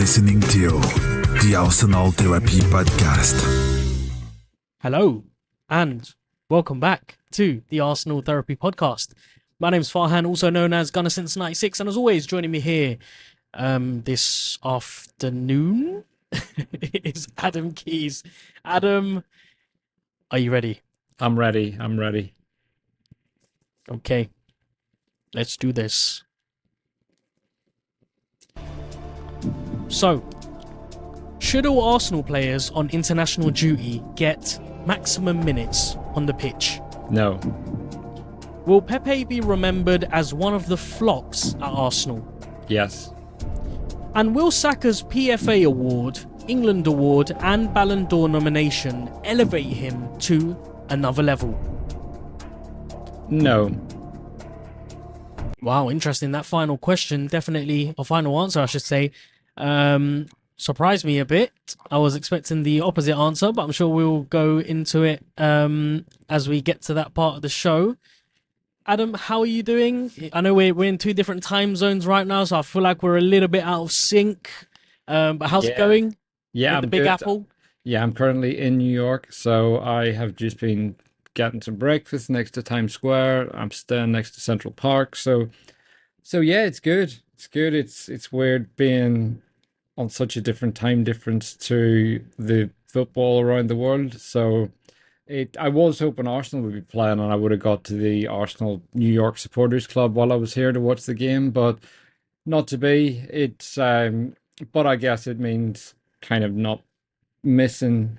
listening to the Arsenal Therapy Podcast. Hello, and welcome back to the Arsenal Therapy Podcast. My name's Farhan, also known as Gunner since 96, and as always, joining me here this afternoon is Adam Keys. Adam, are you ready? I'm ready. Okay, let's do this. So, should all Arsenal players on international duty get maximum minutes on the pitch? No. Will Pepe be remembered as one of the flops at Arsenal? Yes. And will Saka's PFA award, England award and Ballon d'Or nomination elevate him to another level? No. Wow, interesting. That final question, definitely, or final answer, I should say, surprised me a bit. I was expecting the opposite answer, but I'm sure we'll go into it as we get to that part of the show. Adam, how are you doing? I know we're in two different time zones right now, so I feel like we're a little bit out of sync. But how's it going? Yeah, with the Big good. Apple? Yeah, I'm currently in New York, so I have just been getting some breakfast next to Times Square. I'm staying next to Central Park, so yeah, it's good. It's good. It's weird being on such a different time difference to the football around the world. So I was hoping Arsenal would be playing and I would have got to the Arsenal New York Supporters Club while I was here to watch the game, but not to be. But I guess it means kind of not missing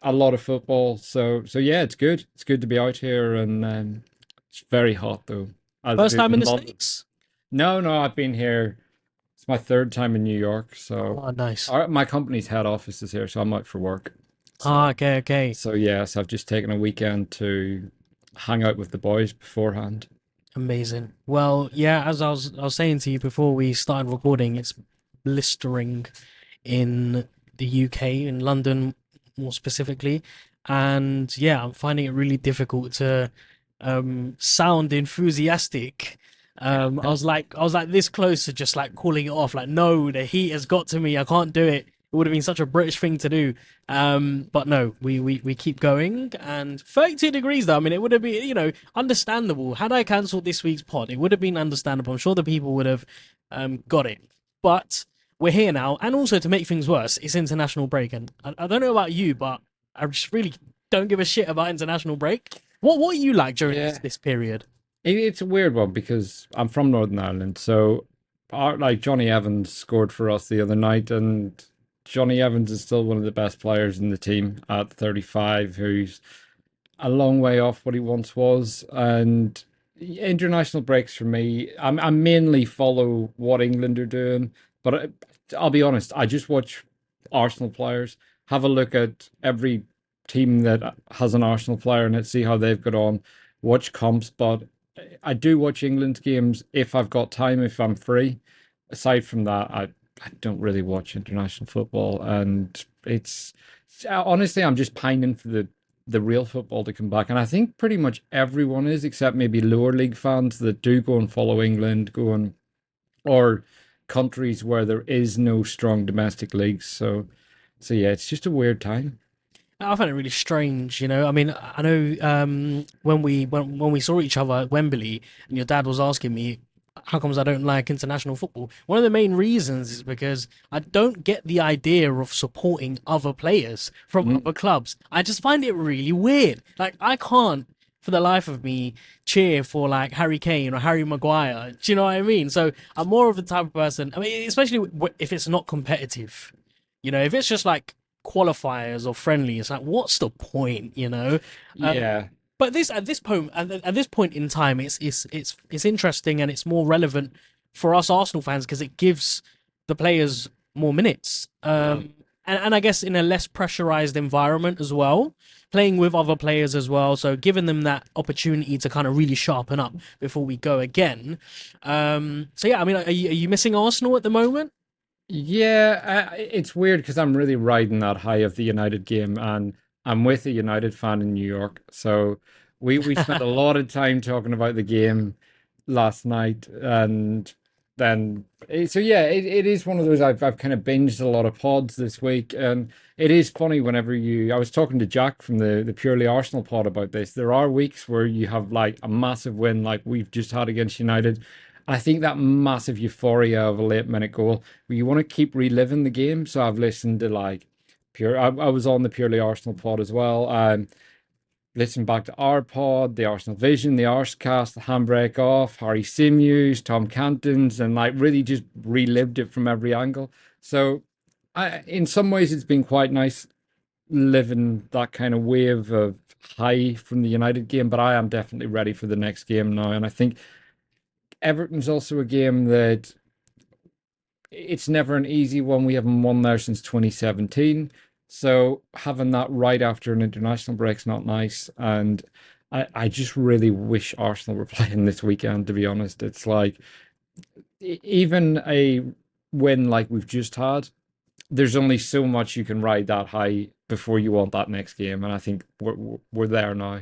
a lot of football. So yeah, it's good. It's good to be out here, and it's very hot though. First time in the States? No, I've been here. It's my third time in New York. So Oh, nice. my company's head office is here, so I'm out for work. Okay. So yes, I've just taken a weekend to hang out with the boys beforehand. Amazing. Well, yeah, as I was saying to you before we started recording, it's blistering in the UK, in London more specifically, and yeah, I'm finding it really difficult to sound enthusiastic. I was like this close to just like calling it off, like, no, the heat has got to me, I can't do it. It would have been such a British thing to do, but no, we keep going. And 32 degrees though, I mean, it would have been, understandable. Had I cancelled this week's pod, it would have been understandable. I'm sure the people would have got it, but we're here now. And also, to make things worse, it's international break, and I don't know about you, but I just really don't give a shit about international break. What are you like during this period? It's a weird one because I'm from Northern Ireland, so Johnny Evans scored for us the other night, and Johnny Evans is still one of the best players in the team at 35, who's a long way off what he once was. And international breaks for me, I mainly follow what England are doing, but I'll be honest, I just watch Arsenal players, have a look at every team that has an Arsenal player and see how they've got on, watch comps, but I do watch England's games if I've got time, if I'm free. Aside from that, I don't really watch international football, and it's honestly, I'm just pining for the real football to come back, and I think pretty much everyone is, except maybe lower league fans that do go and follow England, or countries where there is no strong domestic leagues. So yeah, it's just a weird time. I find it really strange, I mean, I know when we saw each other at Wembley, and your dad was asking me, how comes I don't like international football? One of the main reasons is because I don't get the idea of supporting other players from other clubs. I just find it really weird. Like, I can't, for the life of me, cheer for like Harry Kane or Harry Maguire. Do you know what I mean? So I'm more of the type of person, I mean, especially if it's not competitive. If it's just like qualifiers or friendly, it's like, what's the point? Yeah. But at this point in time, it's interesting, and it's more relevant for us Arsenal fans because it gives the players more minutes, and I guess in a less pressurized environment as well, playing with other players as well, so giving them that opportunity to kind of really sharpen up before we go again. So yeah, I mean, are you missing Arsenal at the moment? Yeah, it's weird because I'm really riding that high of the United game, and I'm with a United fan in New York. So we spent a lot of time talking about the game last night, and then so yeah, it is one of those. I've kind of binged a lot of pods this week, and it is funny whenever I was talking to Jack from the Purely Arsenal pod about this. There are weeks where you have like a massive win, like we've just had against United. I think that massive euphoria of a late minute goal, where you want to keep reliving the game. So I've listened to like I was on the Purely Arsenal pod as well. Listen back to our pod, the Arsenal Vision, the Arsecast, the Handbrake Off, Harry Simews, Tom Canton's, and like really just relived it from every angle. So in some ways, it's been quite nice living that kind of wave of high from the United game, but I am definitely ready for the next game now. And I think Everton's also a game that it's never an easy one. We haven't won there since 2017. So having that right after an international break's not nice. And I just really wish Arsenal were playing this weekend, to be honest. It's like even a win like we've just had, there's only so much you can ride that high before you want that next game. And I think we're there now.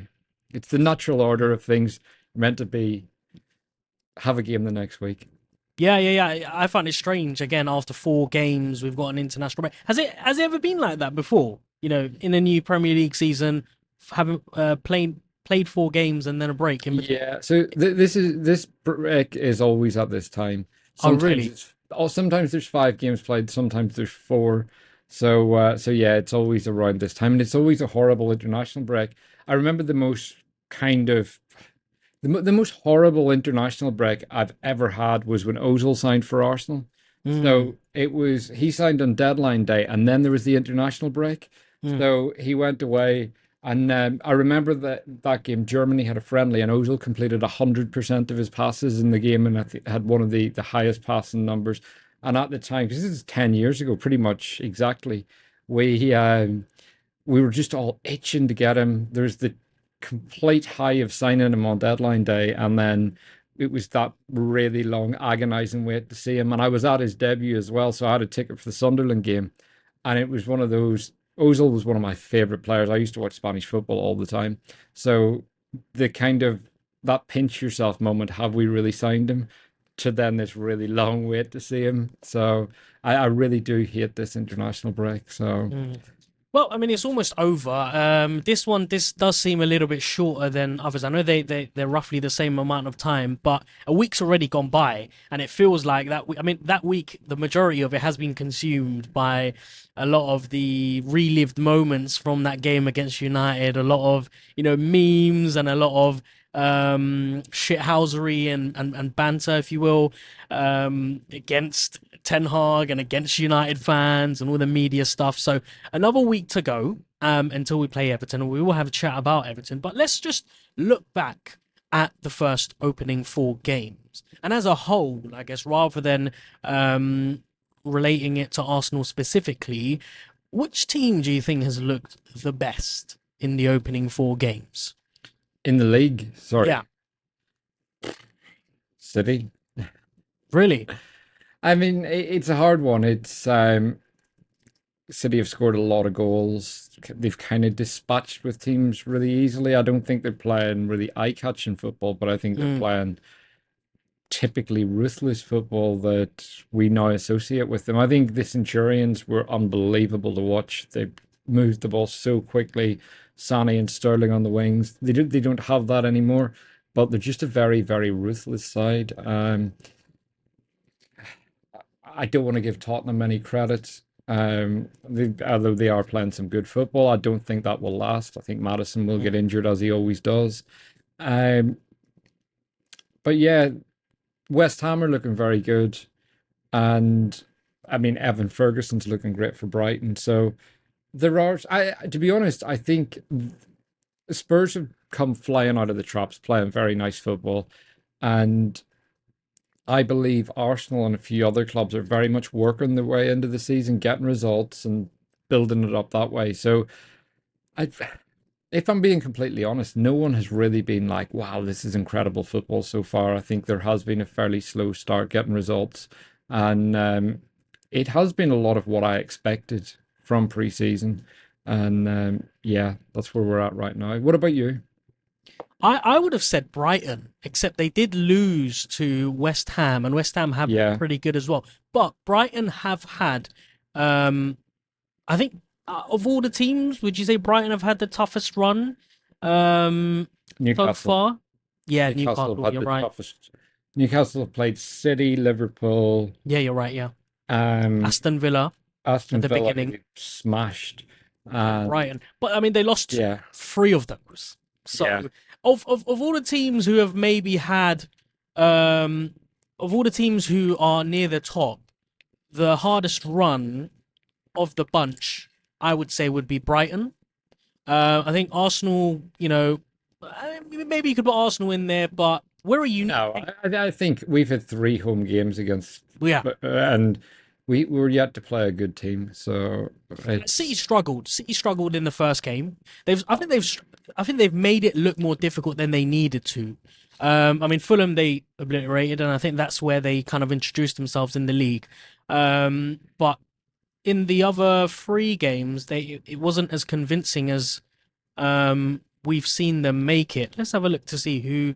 It's the natural order of things. You're meant to be have a game the next week. Yeah. I find it strange. Again, after 4 games, we've got an international break. Has it ever been like that before? In a new Premier League season, having played 4 games and then a break in between. Yeah. So this break is always at this time. Oh, really? Sometimes there's 5 games played. Sometimes there's 4. So yeah, it's always around this time, and it's always a horrible international break. I remember the most kind of the most horrible international break I've ever had was when Ozil signed for Arsenal. So he signed on deadline day, and then there was the international break. So he went away, and I remember that game, Germany had a friendly, and Ozil completed 100% of his passes in the game, and had one of the highest passing numbers. And at the time, because this is 10 years ago, pretty much exactly, we were just all itching to get him. There's the complete high of signing him on deadline day, and then it was that really long agonizing wait to see him. And I was at his debut as well, so I had a ticket for the Sunderland game, and it was one of those. Ozil was one of my favorite players. I used to watch Spanish football all the time, so the kind of that pinch yourself moment, have we really signed him, to then this really long wait to see him. So I really do hate this international break. So Well, I mean, it's almost over. This does seem a little bit shorter than others. I know they're roughly the same amount of time, but a week's already gone by, and it feels like that. I mean, that week, the majority of it has been consumed by a lot of the relived moments from that game against United. A lot of memes and a lot of shithousery and banter, if you will, against Ten Hag and against United fans and all the media stuff. So another week to go until we play Everton, and we will have a chat about Everton. But let's just look back at the first opening 4 games. And as a whole, I guess, rather than relating it to Arsenal specifically, which team do you think has looked the best in the opening 4 games? in the league, sorry, Yeah, City. really. I mean, it's a hard one. It's City have scored a lot of goals. They've kind of dispatched with teams really easily. I don't think they're playing really eye-catching football, but I think they're playing typically ruthless football that we now associate with them. I think the Centurions were unbelievable to watch. They moved the ball so quickly. Sane and Sterling on the wings. They don't have that anymore, but they're just a very, very ruthless side. I don't want to give Tottenham any credit. Although they are playing some good football, I don't think that will last. I think Maddison will get injured as he always does. But yeah, West Ham are looking very good, and I mean Evan Ferguson's looking great for Brighton. So there are. To be honest, I think Spurs have come flying out of the traps, playing very nice football, and I believe Arsenal and a few other clubs are very much working their way into the season, getting results and building it up that way. So, if I'm being completely honest, no one has really been like, wow, this is incredible football so far. I think there has been a fairly slow start getting results. And it has been a lot of what I expected from pre-season. And yeah, that's where we're at right now. What about you? I would have said Brighton, except they did lose to West Ham, and West Ham have been Yeah, pretty good as well. But Brighton have had, I think, of all the teams, would you say Brighton have had the toughest run so Newcastle. far? Yeah, Newcastle have Newcastle. had You're the right. toughest. Newcastle have played City, Liverpool, Yeah, you're right. Yeah, um, Aston Villa at Aston the Villa, who beginning, they smashed, and and Brighton. But I mean, they lost yeah, three of those. yeah, So of all the teams who have maybe had, um, of all the teams who are near the top, the hardest run of the bunch, I would say, would be Brighton. I think Arsenal, maybe you could put Arsenal in there, but we're a unique. No, I think we've had three home games against, Yeah, and we were yet to play a good team. So City it's struggled. City struggled in the first game. I think they've made it look more difficult than they needed to. I mean, Fulham they obliterated, and I think that's where they kind of introduced themselves in the league. But in the other three games, it wasn't as convincing as we've seen them make it. Let's have a look to see who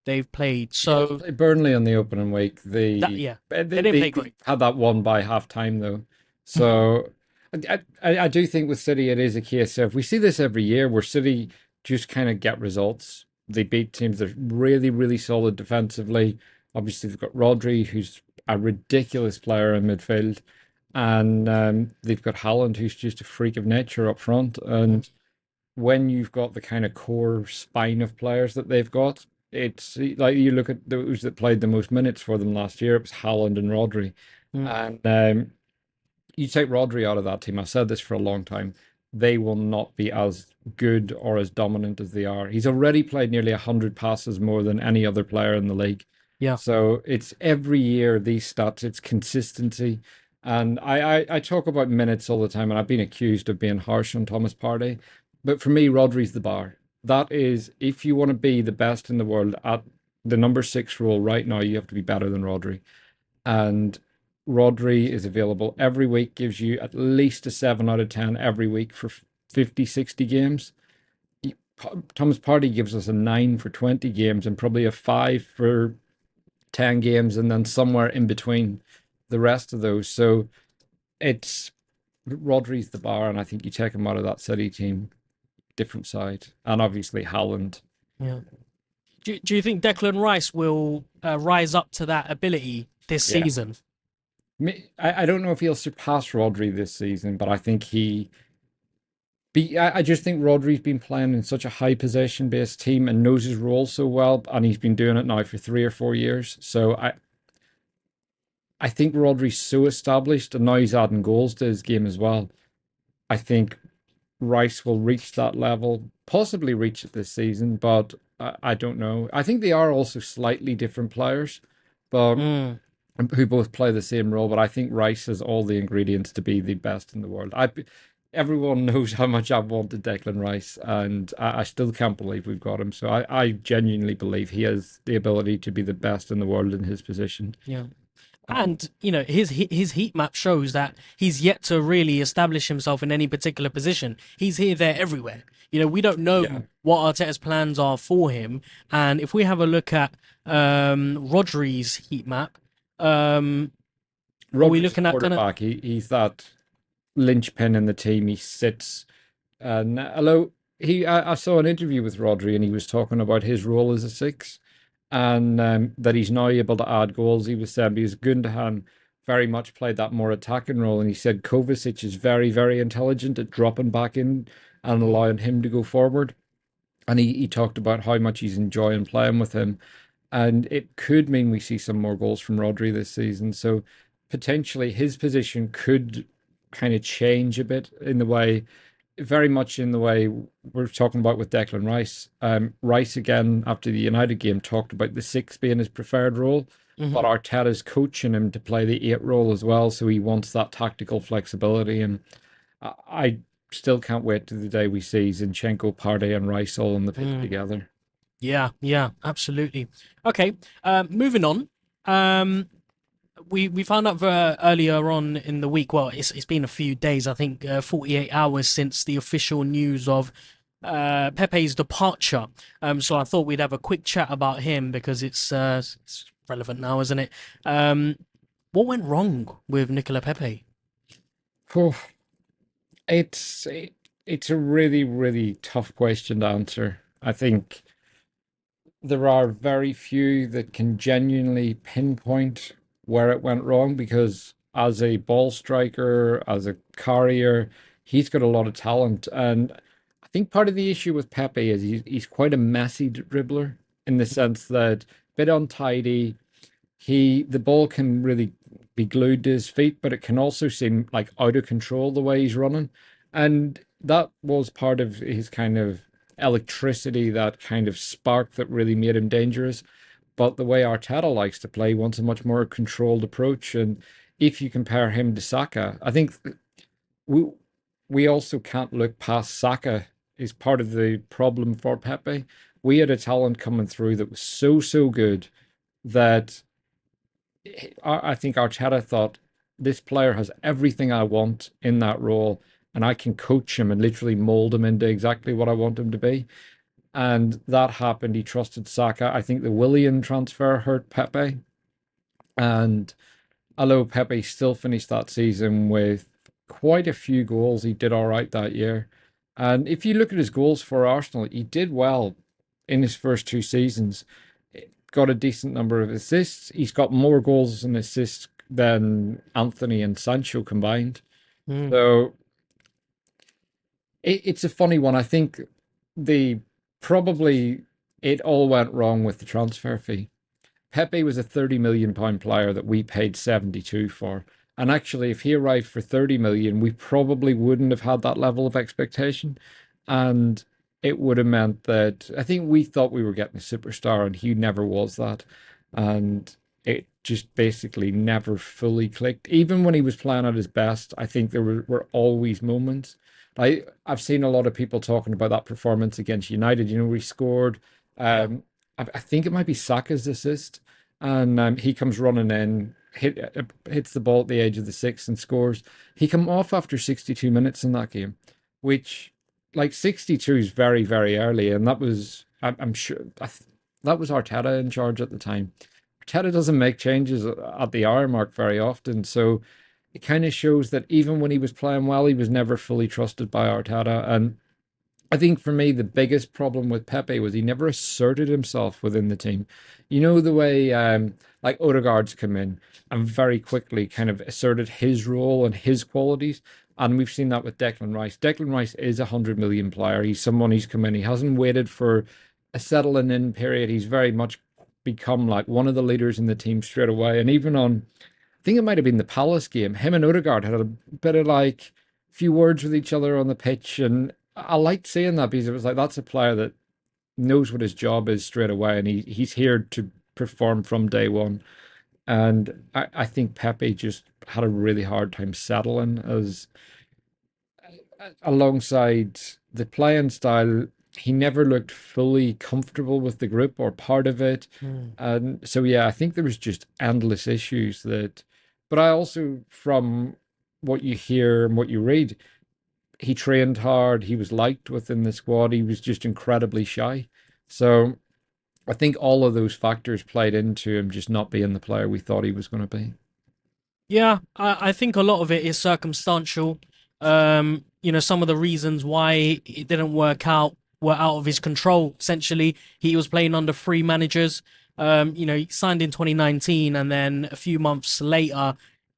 they've played. yeah, So Burnley on the opening week. that They yeah, they, they they, didn't play they great. had that one by half time though. So I do think with City it is a case of we see this every year where City just kind of get results. They beat teams that are really, really solid defensively. Obviously, they've got Rodri, who's a ridiculous player in midfield, and they've got Haaland, who's just a freak of nature up front. And when you've got the kind of core spine of players that they've got, it's like you look at those that played the most minutes for them last year, it was Haaland and Rodri. Mm, And you take Rodri out of that team, I've said this for a long time, they will not be as good or as dominant as they are. He's already played nearly 100 passes more than any other player in the league. yeah. So it's every year these stats, it's consistency. And I talk about minutes all the time, and I've been accused of being harsh on Thomas Partey. But for me, Rodri's the bar. That is, if you want to be the best in the world at the number six role right now, you have to be better than Rodri. And Rodri is available every week, gives you at least a 7 out of 10 every week for 50, 60 games. Thomas Partey gives us a 9 for 20 games and probably a 5 for 10 games, and then somewhere in between the rest of those. So it's Rodri's the bar, and I think you take him out of that City team, different side. And obviously Haaland. Yeah. Do you think Declan Rice will rise up to that ability this Yeah. season? I don't know if he'll surpass Rodri this season, but I think I just think Rodri's been playing in such a high possession based team and knows his role so well, and he's been doing it now for 3 or 4 years. So I think Rodri's so established, and now he's adding goals to his game as well. I think Rice will reach that level, possibly reach it this season, but I don't know. I think they are also slightly different players, but Mm, who both play the same role. But I think Rice has all the ingredients to be the best in the world. Everyone knows how much I've wanted Declan Rice, and I still can't believe we've got him. So I genuinely believe he has the ability to be the best in the world in his position. yeah. And his heat map shows that he's yet to really establish himself in any particular position. He's here, there, everywhere. We don't know Yeah. what Arteta's plans are for him. And if we have a look at Rodri's heat map, are we Rodri's looking at kind of? quarterback. He's that linchpin in the team. He sits. And although I saw an interview with Rodri, and he was talking about his role as a six, and that he's now able to add goals. He was saying because Gundogan very much played that more attacking role, and he said Kovacic is very, very intelligent at dropping back in and allowing him to go forward. And he talked about how much he's enjoying playing with him, and it could mean we see some more goals from Rodri this season. So potentially his position could kind of change a bit in the way, very much in the way we're talking about with Declan Rice. Rice again after the United game talked about the six being his preferred role, but Mhm. Arteta's coaching him to play the eight role as well, so he wants that tactical flexibility. And I still can't wait to the day we see Zinchenko, Partey, and Rice all on the pitch together. Yeah, absolutely. Okay, moving on. We found out earlier on in the week. Well, it's been a few days. I think 48 hours since the official news of Pepe's departure. So I thought we'd have a quick chat about him because it's relevant now, isn't it? What went wrong with Nicolas Pepe? Phew. It's it's a really, really tough question to answer. I think there are very few that can genuinely pinpoint where it went wrong because as a ball striker, as a carrier, he's got a lot of talent. And I think part of the issue with Pepe is he's quite a messy dribbler in the sense that bit untidy. The ball can really be glued to his feet, but it can also seem like out of control the way he's running. And that was part of his kind of electricity, that kind of spark that really made him dangerous. But the way Arteta likes to play wants a much more controlled approach. And if you compare him to Saka, I think we we also can't look past Saka is part of the problem for Pepe. We had a talent coming through that was so good that I think Arteta thought this player has everything I want in that role, and I can coach him and literally mold him into exactly what I want him to be. And that happened. He trusted Saka. I think the Willian transfer hurt Pepe. And although Pepe still finished that season with quite a few goals, he did all right that year. And if you look at his goals for Arsenal, he did well in his first two seasons. Got a decent number of assists. He's got more goals and assists than Anthony and Sancho combined. Mm. So it's a funny one. I think the probably it all went wrong with the transfer fee. Pepe was a 30 million pound player that we paid 72 for. And actually, if he arrived for 30 million, we probably wouldn't have had that level of expectation. And it would have meant that I think we thought we were getting a superstar, and he never was that. And it just basically never fully clicked. Even when he was playing at his best, I think there were always moments. I've seen a lot of people talking about that performance against United, where he scored. I think it might be Saka's assist, and he comes running in, hits the ball at the edge of the six and scores. He come off after 62 minutes in that game, which like 62 is very, very early, and that was I'm sure that was Arteta in charge at the time. Arteta doesn't make changes at the hour mark very often, so it kind of shows that even when he was playing well, he was never fully trusted by Arteta. And I think for me, the biggest problem with Pepe was he never asserted himself within the team. You know, the way like Ødegaard's come in and very quickly kind of asserted his role and his qualities. And we've seen that with Declan Rice. Declan Rice is a 100 million player. He's someone who's come in. He hasn't waited for a settling in period. He's very much become like one of the leaders in the team straight away. And even on, I think it might have been the Palace game, him and Ødegaard had a bit of like few words with each other on the pitch, and I liked seeing that because it was like that's a player that knows what his job is straight away, and he's here to perform from day one. And I think Pepe just had a really hard time settling as alongside the playing style. He never looked fully comfortable with the group or part of it. And so, yeah, I think there was just endless issues that, but I also, from what you hear and what you read, he trained hard. He was liked within the squad. He was just incredibly shy. So I think all of those factors played into him just not being the player we thought he was going to be. Yeah, I think a lot of it is circumstantial. Some of the reasons why it didn't work out were out of his control. Essentially, he was playing under three managers. He signed in 2019, and then a few months later,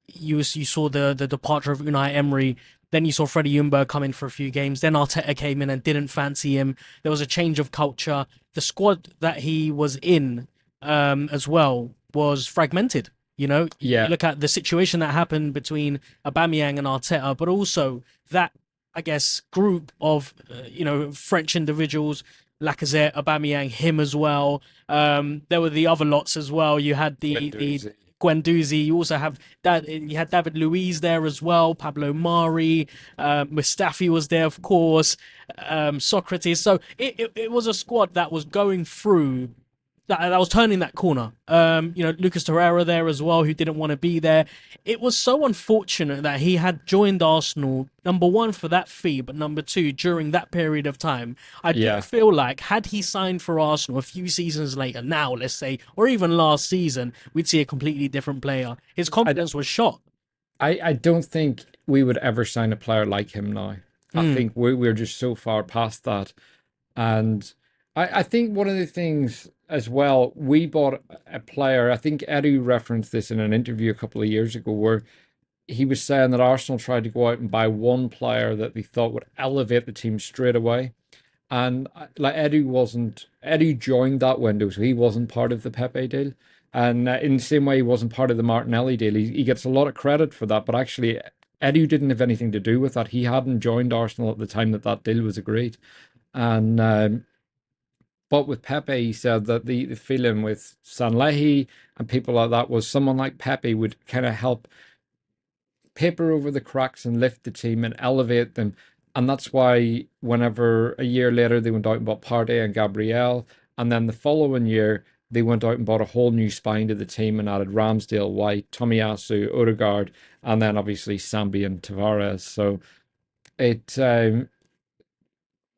you saw the departure of Unai Emery. Then you saw Freddie Ljungberg come in for a few games. Then Arteta came in and didn't fancy him. There was a change of culture. The squad that he was in, as well, was fragmented. Yeah. You look at the situation that happened between Aubameyang and Arteta, but also that, I guess, group of, French individuals, Lacazette, Aubameyang, him as well. There were the other lots as well. You had the Guendouzi. You also have that. You had David Luiz there as well. Pablo Mari, Mustafi was there, of course. Socrates. So it was a squad that was going through that was turning that corner. Lucas Torreira there as well, who didn't want to be there. It was so unfortunate that he had joined Arsenal, number one, for that fee, but number two, during that period of time. I do feel like, had he signed for Arsenal a few seasons later, now, let's say, or even last season, we'd see a completely different player. His confidence was shot. I don't think we would ever sign a player like him now. I think we're just so far past that. And I think one of the things as well, we bought a player, I think Eddie referenced this in an interview a couple of years ago, where he was saying that Arsenal tried to go out and buy one player that they thought would elevate the team straight away. And like Eddie joined that window, so he wasn't part of the Pepe deal. And in the same way, he wasn't part of the Martinelli deal. He gets a lot of credit for that, but actually, Eddie didn't have anything to do with that. He hadn't joined Arsenal at the time that deal was agreed. And but with Pepe, he said that the feeling with Sanlehi and people like that was someone like Pepe would kind of help paper over the cracks and lift the team and elevate them. And that's why whenever a year later they went out and bought Partey and Gabriel, and then the following year they went out and bought a whole new spine to the team and added Ramsdale, White, Tomiyasu, Ødegaard, and then obviously Sambi and Tavares. So it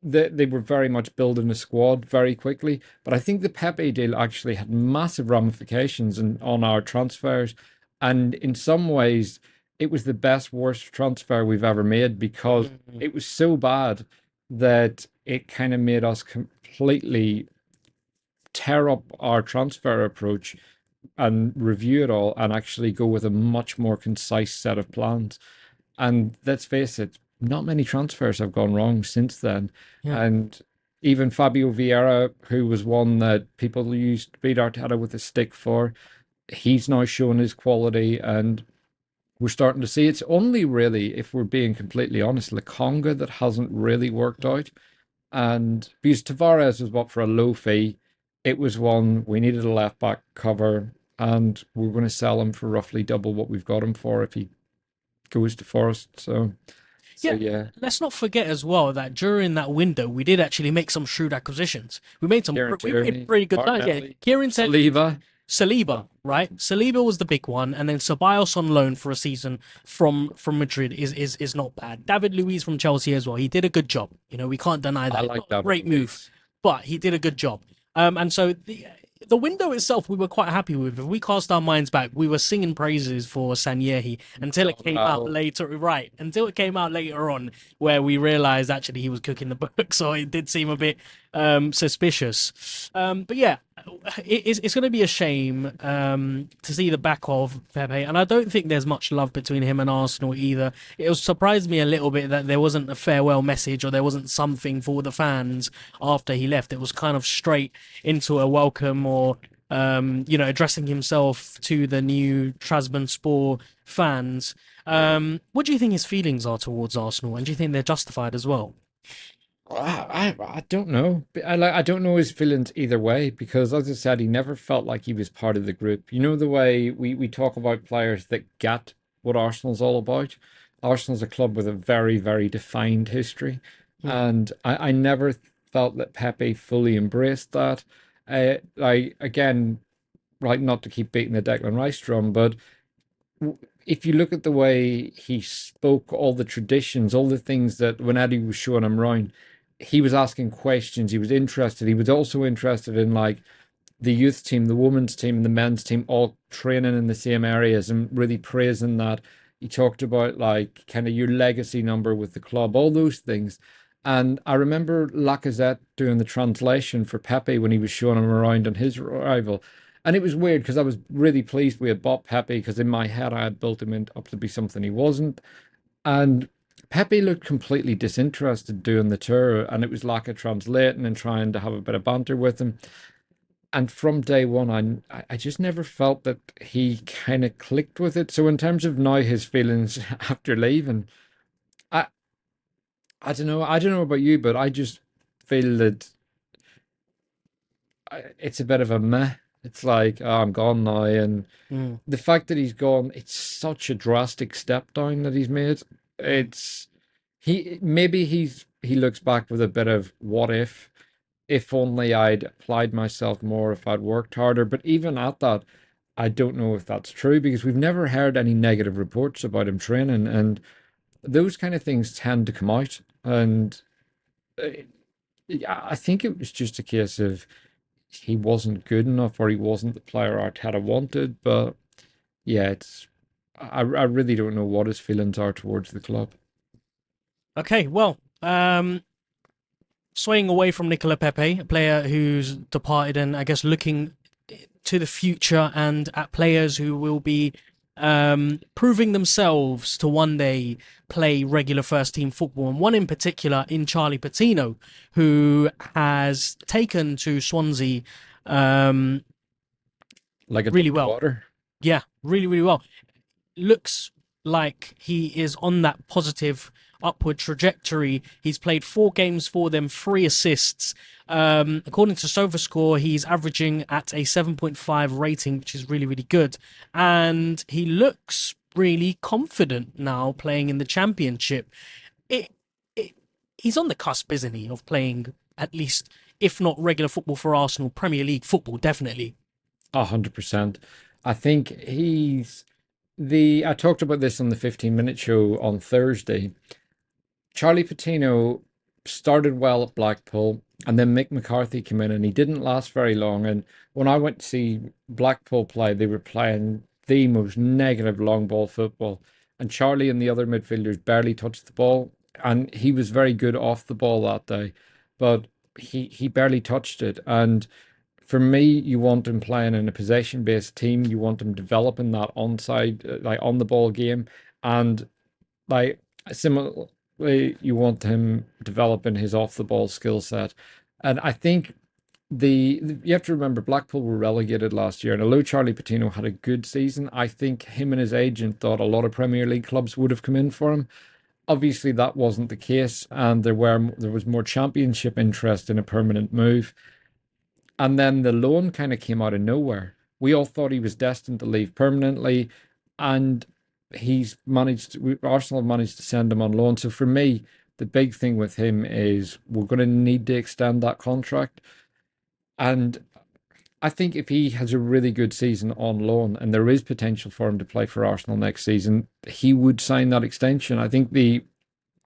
they were very much building a squad very quickly. But I think the Pepe deal actually had massive ramifications on our transfers. And in some ways, it was the best, worst transfer we've ever made because it was so bad that it kind of made us completely tear up our transfer approach and review it all and actually go with a much more concise set of plans. And let's face it, not many transfers have gone wrong since then. Yeah. And even Fabio Vieira, who was one that people used to beat Arteta with a stick for, he's now showing his quality, and we're starting to see it's only really, if we're being completely honest, Lokonga that hasn't really worked out. And because Tavares was bought for a low fee, it was one we needed a left back cover, and we're going to sell him for roughly double what we've got him for if he goes to Forest. So yeah. Let's not forget as well that during that window we did actually make some shrewd acquisitions. We made pretty good times. Yeah, Kieran Saliba, right? Saliba was the big one, and then Ceballos on loan for a season from Madrid is not bad. David Luiz from Chelsea as well. He did a good job. We can't deny that. Not a great move, but he did a good job. And so the window itself, we were quite happy with. If we cast our minds back, we were singing praises for Sanyehi until it came out later. Right, until it came out later on, where we realised actually he was cooking the books, so it did seem a bit suspicious. But yeah, it's going to be a shame to see the back of Pepe, and I don't think there's much love between him and Arsenal either. It surprised me a little bit that there wasn't a farewell message or there wasn't something for the fans after he left. It was kind of straight into a welcome or addressing himself to the new Trabzonspor fans. What do you think his feelings are towards Arsenal, and do you think they're justified as well? I don't know. I don't know his feelings either way, because as I said, he never felt like he was part of the group. You know, the way we talk about players that get what Arsenal's all about. Arsenal's a club with a very, very defined history. And I never felt that Pepe fully embraced that. Again, right, not to keep beating the Declan Rice drum, but if you look at the way he spoke, all the traditions, all the things that when Eddie was showing him around, he was asking questions. He was interested. He was also interested in like the youth team, the women's team, and the men's team all training in the same areas and really praising that. He talked about like kind of your legacy number with the club, all those things. And I remember Lacazette doing the translation for Pepe when he was showing him around on his arrival. And it was weird because I was really pleased we had bought Pepe, because in my head I had built him up to be something he wasn't. And Pepe looked completely disinterested doing the tour, and it was Laka translating and trying to have a bit of banter with him. And from day one, I just never felt that he kind of clicked with it. So in terms of now his feelings after leaving, I don't know. I don't know about you, but I just feel that it's a bit of a meh. It's like, oh, I'm gone now. And the fact that he's gone, it's such a drastic step down that he's made. He looks back with a bit of what if, if only I'd applied myself more, if I'd worked harder. But even at that, I don't know if that's true because we've never heard any negative reports about him training, and those kind of things tend to come out. And uh, yeah, I think it was just a case of he wasn't good enough or he wasn't the player Arteta wanted. But yeah, I really don't know what his feelings are towards the club. Okay, well, swaying away from Nicolas Pepe, a player who's departed, and I guess looking to the future and at players who will be proving themselves to one day play regular first team football, and one in particular in Charlie Patino, who has taken to Swansea Like a really duck to well. water. Yeah, really, really well. Looks like he is on that positive upward trajectory. He's played 4 games for them, 3 assists. According to SofaScore, he's averaging at a 7.5 rating, which is really, really good. And he looks really confident now playing in the Championship. It, he's on the cusp, isn't he, of playing at least, if not regular football for Arsenal, Premier League football, definitely. 100%. I think I talked about this on the 15-minute show on Thursday. Charlie Patino started well at Blackpool, and then Mick McCarthy came in, and he didn't last very long. And when I went to see Blackpool play, they were playing the most negative long ball football, and Charlie and the other midfielders barely touched the ball, and he was very good off the ball that day, but he barely touched it. And for me, you want him playing in a possession-based team. You want him developing that onside, like on the ball game, and like similarly, you want him developing his off the ball skill set. And I think you have to remember Blackpool were relegated last year, and although Charlie Patino had a good season, I think him and his agent thought a lot of Premier League clubs would have come in for him. Obviously, that wasn't the case, and there was more Championship interest in a permanent move. And then the loan kind of came out of nowhere. We all thought he was destined to leave permanently, and Arsenal have managed to send him on loan. So for me, the big thing with him is we're going to need to extend that contract. And I think if he has a really good season on loan and there is potential for him to play for Arsenal next season, he would sign that extension. I think the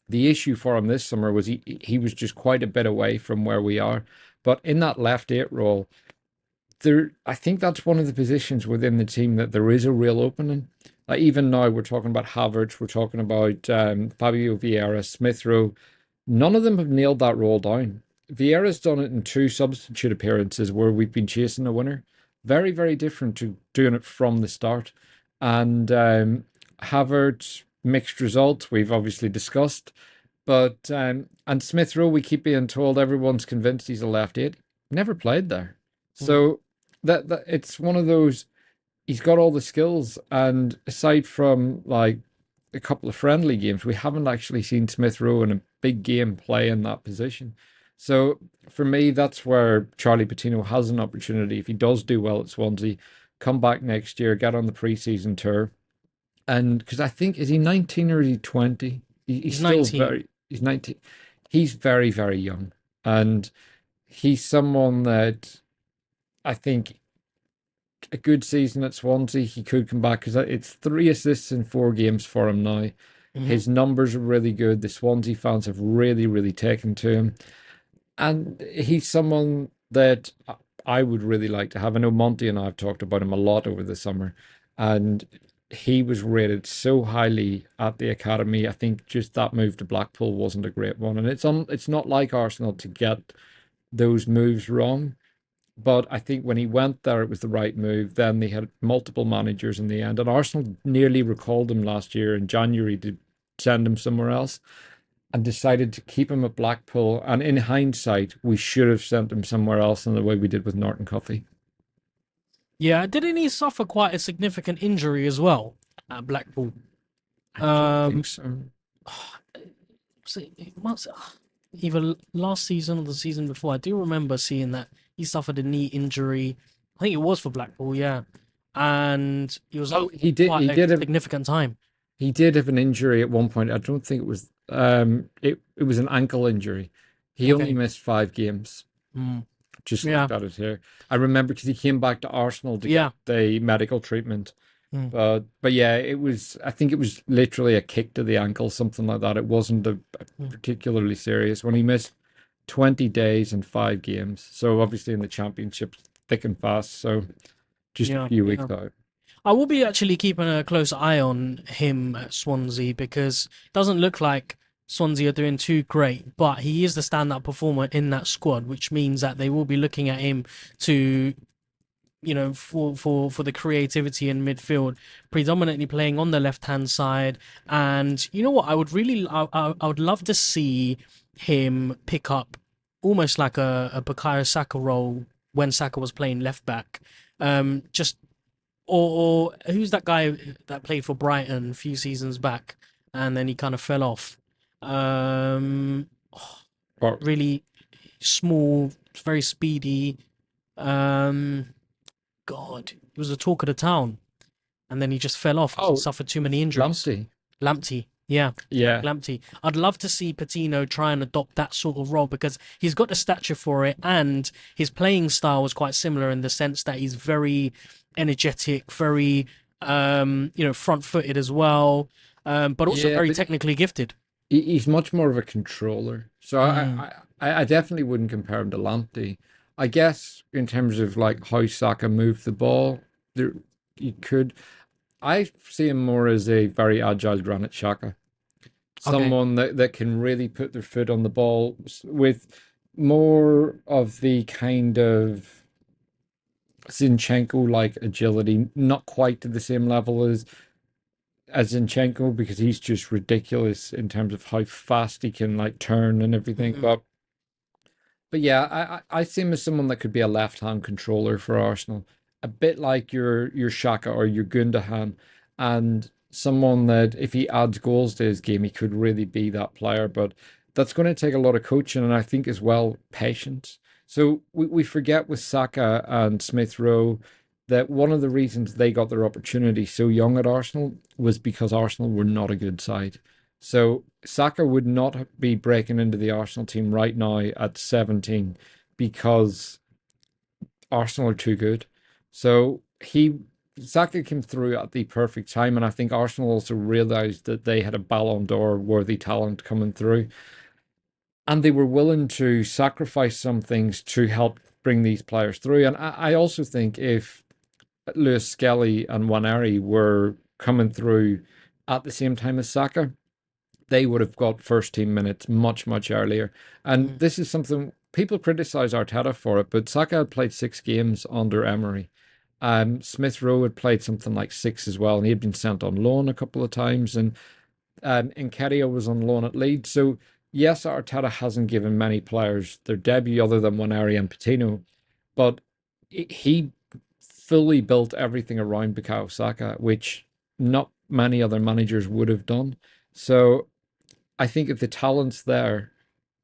issue for him this summer was he was just quite a bit away from where we are. But in that left 8 role, I think that's one of the positions within the team that there is a real opening. Like even now, we're talking about Havertz, we're talking about Fabio Vieira, Smith Rowe. None of them have nailed that role down. Vieira's done it in 2 substitute appearances where we've been chasing a winner. Very, very different to doing it from the start. And Havertz, mixed results, we've obviously discussed. But and Smith Rowe, we keep being told everyone's convinced he's a left 8. Never played there. So that it's one of those, he's got all the skills, and aside from like a couple of friendly games, we haven't actually seen Smith Rowe in a big game play in that position. So for me, that's where Charlie Patino has an opportunity. If he does do well at Swansea, come back next year, get on the pre-season tour. And because I think, is he 19 or is he 20? He's still 19. He's 19. He's very, very young. And he's someone that I think a good season at Swansea, he could come back, because it's 3 assists in 4 games for him now. His numbers are really good. The Swansea fans have really, really taken to him. And he's someone that I would really like to have. I know Monty and I have talked about him a lot over the summer, and he was rated so highly at the academy. I think just that move to Blackpool wasn't a great one, and it's not like Arsenal to get those moves wrong. But I think when he went there, it was the right move. Then they had multiple managers in the end, and Arsenal nearly recalled him last year in January to send him somewhere else, and decided to keep him at Blackpool. And in hindsight, we should have sent him somewhere else in the way we did with Norton Coffey. Yeah, didn't he suffer quite a significant injury as well at Blackpool? I don't think so. It must either last season or the season before. I do remember seeing that he suffered a knee injury. I think it was for Blackpool, yeah, and he was out he did. quite He a did have. significant time. He did have an injury at one point. I don't think it was. It was an ankle injury. He only Okay. missed 5 games. Just Yeah. looked at it here. I remember because he came back to Arsenal to Yeah. get the medical treatment. Mm. But yeah, it was. I think it was literally a kick to the ankle, something like that. It wasn't a particularly serious one. He missed 20 days and 5 games. So obviously in the championship, thick and fast. So just a few weeks out. I will be actually keeping a close eye on him at Swansea because it doesn't look like Swansea are doing too great, but he is the standout performer in that squad, which means that they will be looking at him to, for the creativity in midfield, predominantly playing on the left-hand side. And you know what? I would love to see him pick up almost like a Bukayo Saka role when Saka was playing left back. Just or who's that guy that played for Brighton a few seasons back and then he kind of fell off? Really small, very speedy. God, he was the talk of the town, and then he just fell off because he suffered too many injuries. Lamptey, yeah, Lamptey. I'd love to see Patino try and adopt that sort of role because he's got the stature for it, and his playing style was quite similar in the sense that he's very energetic, very front-footed as well, but also very technically gifted. He's much more of a controller, so I definitely wouldn't compare him to Lamptey. I guess in terms of like how Saka moved the ball, there you could. I see him more as a very agile Granit Xhaka, someone that can really put their foot on the ball with more of the kind of Zinchenko-like agility, not quite to the same level as Zinchenko because he's just ridiculous in terms of how fast he can like turn and everything. But yeah, I see him as someone that could be a left-hand controller for Arsenal, a bit like your Xhaka or your Gundogan, and someone that if he adds goals to his game, he could really be that player. But that's going to take a lot of coaching, and I think as well patience. So we forget with Saka and Smith Rowe that one of the reasons they got their opportunity so young at Arsenal was because Arsenal were not a good side. So Saka would not be breaking into the Arsenal team right now at 17 because Arsenal are too good. So Saka came through at the perfect time, and I think Arsenal also realised that they had a Ballon d'Or worthy talent coming through. And they were willing to sacrifice some things to help bring these players through. And I also think if Lewis Skelly and Nwaneri were coming through at the same time as Saka, they would have got first team minutes much, much earlier. And this is something people criticise Arteta for it, but Saka had played 6 games under Emery. Smith Rowe had played something like 6 as well, and he had been sent on loan a couple of times. And Nketiah was on loan at Leeds. So yes, Arteta hasn't given many players their debut other than Nwaneri and Patino, but he fully built everything around Bukayo Saka, which not many other managers would have done. So I think if the talent's there,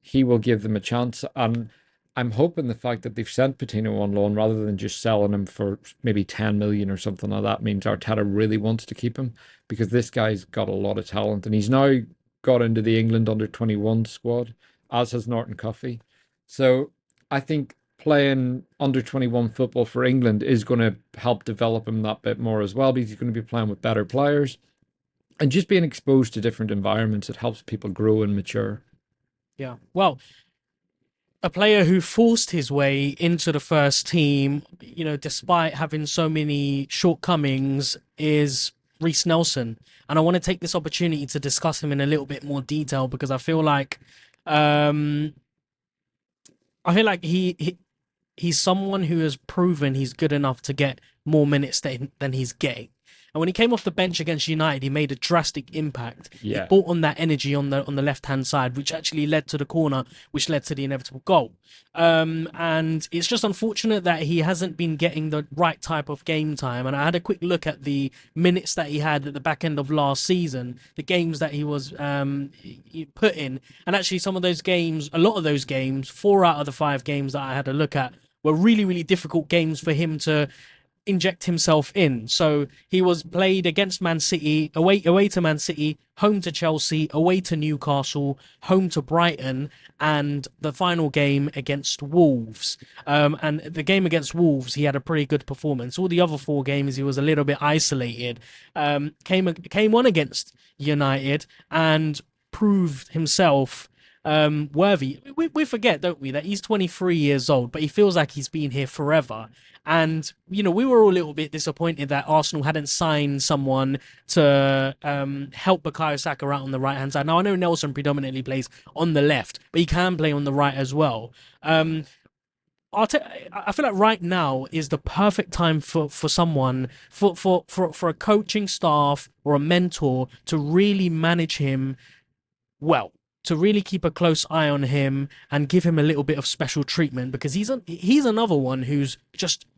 he will give them a chance. And I'm hoping the fact that they've sent Patino on loan rather than just selling him for maybe 10 million or something like that means Arteta really wants to keep him because this guy's got a lot of talent and he's now got into the England under-21 squad, as has Norton Coffey. So I think playing under-21 football for England is going to help develop him that bit more as well because he's going to be playing with better players. And just being exposed to different environments, it helps people grow and mature. Yeah. Well, a player who forced his way into the first team, despite having so many shortcomings, is Reiss Nelson. And I want to take this opportunity to discuss him in a little bit more detail because I feel like he's someone who has proven he's good enough to get more minutes than he's getting. And when he came off the bench against United, he made a drastic impact. Yeah. He brought on that energy on the left-hand side, which actually led to the corner, which led to the inevitable goal. And it's just unfortunate that he hasn't been getting the right type of game time. And I had a quick look at the minutes that he had at the back end of last season, the games that he was put in. And actually some of those games, a lot of those games, 4 out of the 5 games that I had a look at, were really, really difficult games for him to inject himself in. So he was played against Man City, away to Man City, home to Chelsea, away to Newcastle, home to Brighton, and the final game against Wolves. And the game against Wolves, he had a pretty good performance. All the other 4 games, he was a little bit isolated. Came on against United and proved himself worthy. We forget, don't we, that he's 23 years old, but he feels like he's been here forever. And, we were all a little bit disappointed that Arsenal hadn't signed someone to help Bukayo Saka out on the right-hand side. Now, I know Nelson predominantly plays on the left, but he can play on the right as well. I feel like right now is the perfect time for someone, for a coaching staff or a mentor to really manage him well, to really keep a close eye on him and give him a little bit of special treatment, because he's another one who's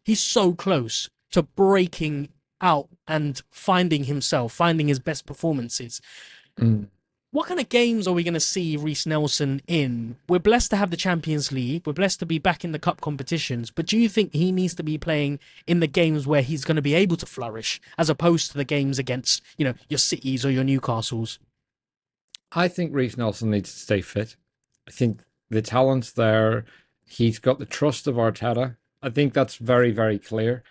he's so close to breaking out and finding his best performances. What kind of games are we going to see Reiss Nelson in? We're blessed to have the Champions League. We're blessed to be back in the cup competitions. But do you think he needs to be playing in the games where he's going to be able to flourish, as opposed to the games against, your Cities or your Newcastles? I think Reiss Nelson needs to stay fit. I think the talent's there. He's got the trust of Arteta. I think that's very, very clear.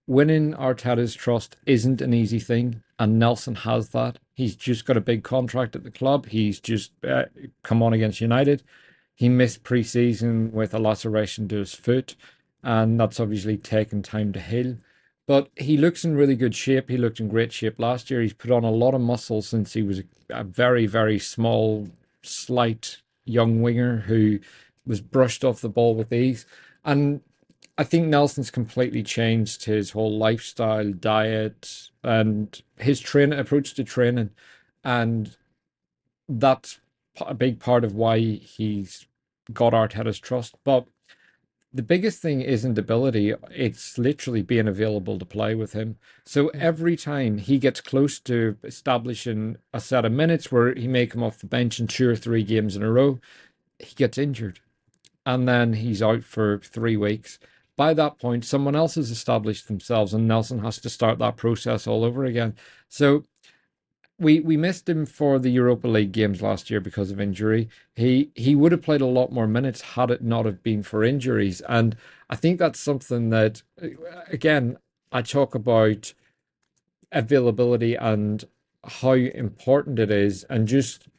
Winning Arteta's trust isn't an easy thing, and Nelson has that. He's just got a big contract at the club. He's just come on against United. He missed pre-season with a laceration to his foot, and that's obviously taken time to heal. But he looks in really good shape. He looked in great shape last year. He's put on a lot of muscle since he was a very, very small, slight young winger who was brushed off the ball with ease. And I think Nelson's completely changed his whole lifestyle, diet, and his approach to training. And that's a big part of why he's got Arteta's trust. But the biggest thing isn't ability, it's literally being available to play with him. So every time he gets close to establishing a set of minutes where he may come off the bench in 2 or 3 games in a row, he gets injured. And then he's out for 3 weeks. By that point, someone else has established themselves and Nelson has to start that process all over again. So we missed him for the Europa League games last year because of injury. He would have played a lot more minutes had it not have been for injuries. And I think that's something that, again, I talk about availability and how important it is, and just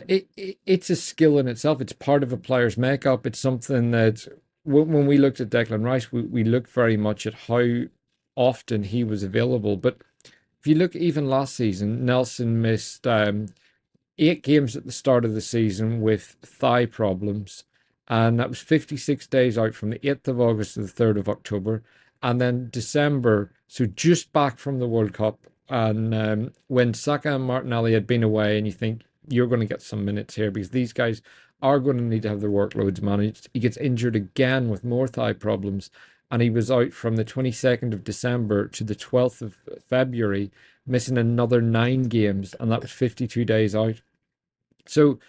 it's a skill in itself. It's part of a player's makeup. It's something that when we looked at Declan Rice, we looked very much at how often he was available. But if you look even last season, Nelson missed 8 games at the start of the season with thigh problems. And that was 56 days out from the 8th of August to the 3rd of October. And then December, so just back from the World Cup. And when Saka and Martinelli had been away, and you think you're going to get some minutes here because these guys are going to need to have their workloads managed. He gets injured again with more thigh problems. And he was out from the 22nd of December to the 12th of February, missing another 9 games, and that was 52 days out. So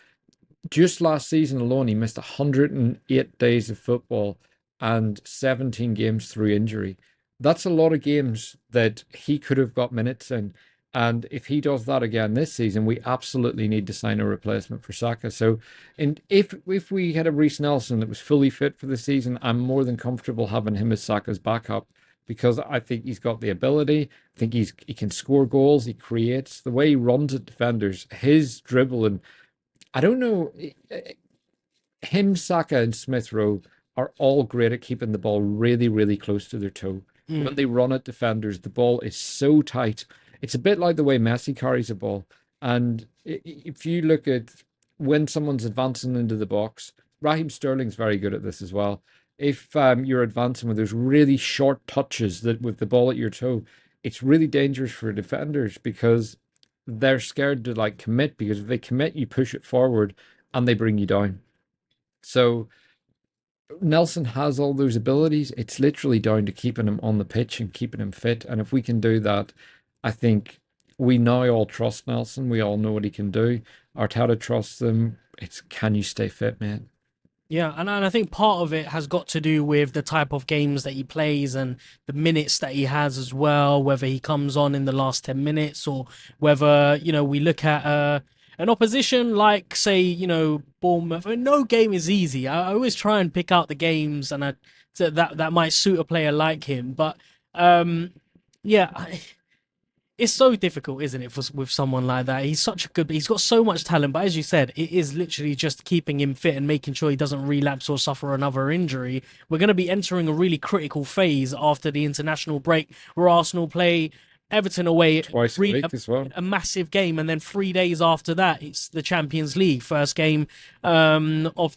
just last season alone, he missed 108 days of football and 17 games through injury. That's a lot of games that he could have got minutes in. And if he does that again this season, we absolutely need to sign a replacement for Saka. So, and if we had a Reiss Nelson that was fully fit for the season, I'm more than comfortable having him as Saka's backup, because I think he's got the ability. I think he can score goals. He creates the way he runs at defenders, his dribble, and I don't know, him, Saka, and Smith Rowe are all great at keeping the ball really, really close to their toe. When they run at defenders, the ball is so tight. It's a bit like the way Messi carries a ball. And if you look at when someone's advancing into the box, Raheem Sterling's very good at this as well. If you're advancing with those really short touches that with the ball at your toe, it's really dangerous for defenders because they're scared to commit, because if they commit, you push it forward and they bring you down. So Nelson has all those abilities. It's literally down to keeping him on the pitch and keeping him fit. And if we can do that, I think we now all trust Nelson. We all know what he can do. Arteta trusts him. It's, can you stay fit, man? Yeah, and I think part of it has got to do with the type of games that he plays and the minutes that he has as well, whether he comes on in the last 10 minutes or whether, we look at an opposition like, say, Bournemouth. I mean, no game is easy. I always try and pick out the games so that might suit a player like him. But yeah, it's so difficult, isn't it, with someone like that? He's got so much talent, but as you said, it is literally just keeping him fit and making sure he doesn't relapse or suffer another injury. We're going to be entering a really critical phase after the international break, where Arsenal play Everton away, Twice a week as well. a massive game, and then 3 days after that, it's the Champions League first game of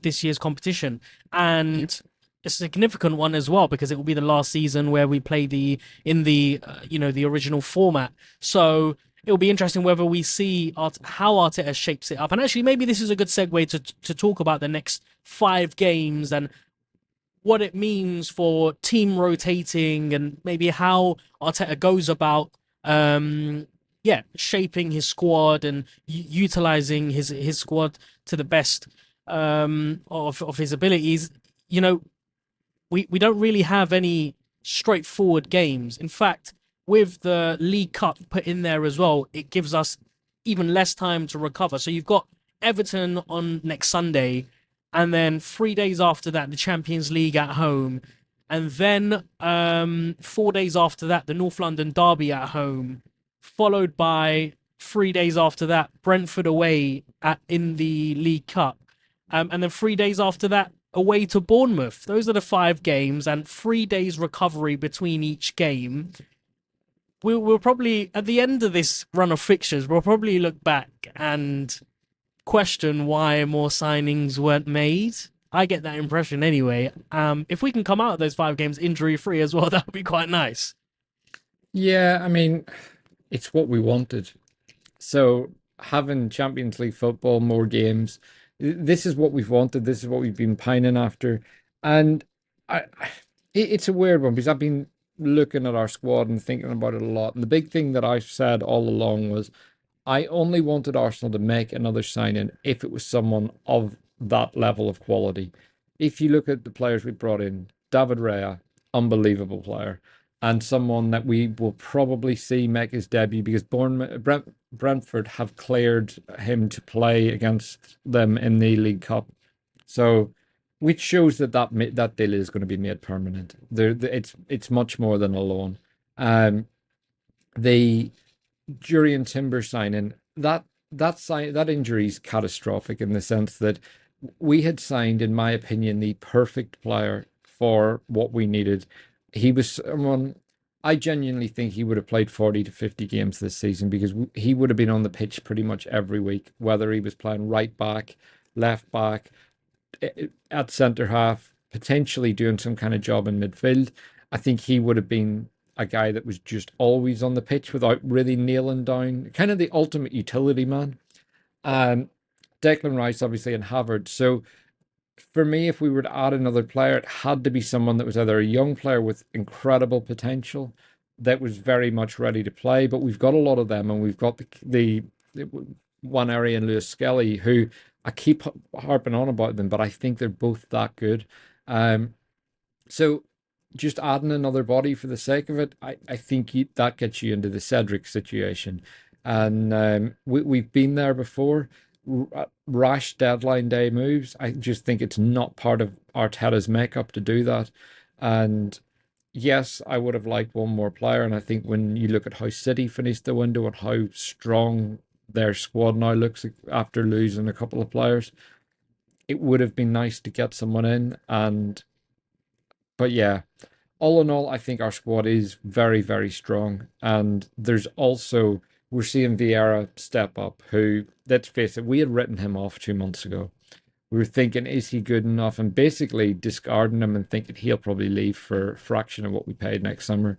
this year's competition, and a significant one as well because it will be the last season where we play in the the original format. So it'll be interesting whether we see how Arteta shapes it up. And actually, maybe this is a good segue to talk about the next 5 games and what it means for team rotating and maybe how Arteta goes about shaping his squad and utilizing his squad to the best of his abilities. We don't really have any straightforward games. In fact, with the League Cup put in there as well, it gives us even less time to recover. So you've got Everton on next Sunday, and then 3 days after that, the Champions League at home, and then 4 days after that, the North London derby at home, followed by 3 days after that, Brentford away in the League Cup, and then 3 days after that, away to Bournemouth. Those are the 5 games and 3 days recovery between each game. We'll probably, at the end of this run of fixtures, we'll probably look back and question why more signings weren't made. I get that impression anyway. If we can come out of those 5 games injury free as well, that would be quite nice. Yeah, I mean, it's what we wanted. So having Champions League football, more games, this is what we've wanted. This is what we've been pining after. And it's a weird one because I've been looking at our squad and thinking about it a lot. And the big thing that I've said all along was I only wanted Arsenal to make another signing if it was someone of that level of quality. If you look at the players we brought in, David Raya, unbelievable player, and someone that we will probably see make his debut because Brentford have cleared him to play against them in the League Cup. So, which shows that deal is going to be made permanent. It's much more than a loan. The Jurriën Timber signing that injury is catastrophic in the sense that we had signed, in my opinion, the perfect player for what we needed. He was someone I genuinely think he would have played 40 to 50 games this season because he would have been on the pitch pretty much every week, whether he was playing right back, left back, at centre half, potentially doing some kind of job in midfield. I think he would have been a guy that was just always on the pitch without really nailing down, kind of the ultimate utility man. Declan Rice, obviously, and Havertz. So for me, if we were to add another player, it had to be someone that was either a young player with incredible potential that was very much ready to play. But we've got a lot of them, and we've got the one area in Lewis Skelly, who I keep harping on about them, but I think they're both that good. So just adding another body for the sake of it, I think that gets you into the Cedric situation. And we've been there before. Rash deadline day moves. I just think it's not part of Arteta's makeup to do that. And yes, I would have liked one more player. And I think when you look at how City finished the window and how strong their squad now looks after losing a couple of players, it would have been nice to get someone in. But yeah, all in all, I think our squad is very, very strong. And we're seeing Vieira step up, who, let's face it, we had written him off 2 months ago. We were thinking, is he good enough? And basically discarding him and thinking he'll probably leave for a fraction of what we paid next summer.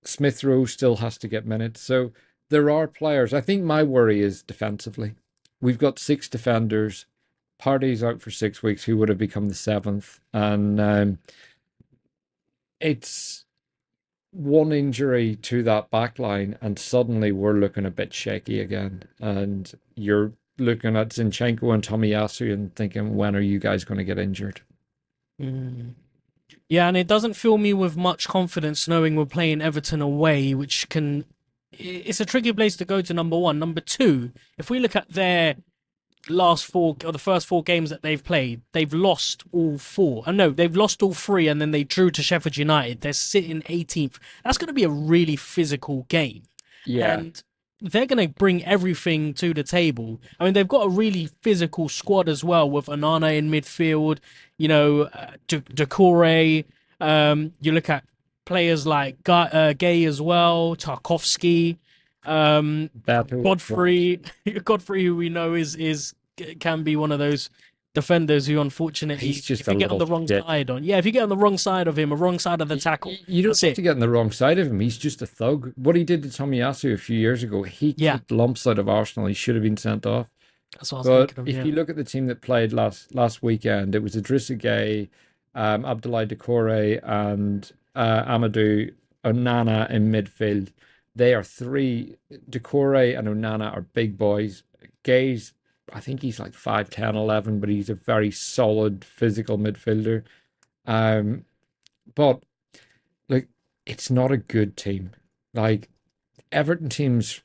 Smith Rowe still has to get minutes. So there are players. I think my worry is defensively. We've got 6 defenders. Partey's out for 6 weeks, who would have become the 7th. And it's one injury to that back line, and suddenly we're looking a bit shaky again. And you're looking at Zinchenko and Tomiyasu and thinking, when are you guys going to get injured? Mm. Yeah, and it doesn't fill me with much confidence knowing we're playing Everton away, which can. It's a tricky place to go to, number one. Number two, if we look at their last four, or the first four games that they've played, they've lost all four. No, they've lost all three, and then they drew to Sheffield United. They're sitting 18th. That's going to be a really physical game. Yeah. And they're going to bring everything to the table. I mean, they've got a really physical squad as well, with Onana in midfield, Decore. You look at players like Gay as well, Tarkovsky, Godfrey, Godfrey, who we know can be one of those defenders who, unfortunately, He's just if you a get on the little wrong shit. side if you get on the wrong side of him, or wrong side of the tackle, You don't that's have it. to get on the wrong side of him. He's just a thug. What he did to Tomiyasu a few years ago, he Yeah. kicked lumps out of Arsenal. He should have been sent off. That's what I was But thinking of. if Yeah. you look at the team that played last weekend, it was Idrissa Gueye, Abdoulaye Decore, and Amadou Onana in midfield. They are three. Decore and Onana are big boys. Gueye's, I think he's like 5'10", 11, but he's a very solid physical midfielder. But like, it's not a good team. Like, Everton teams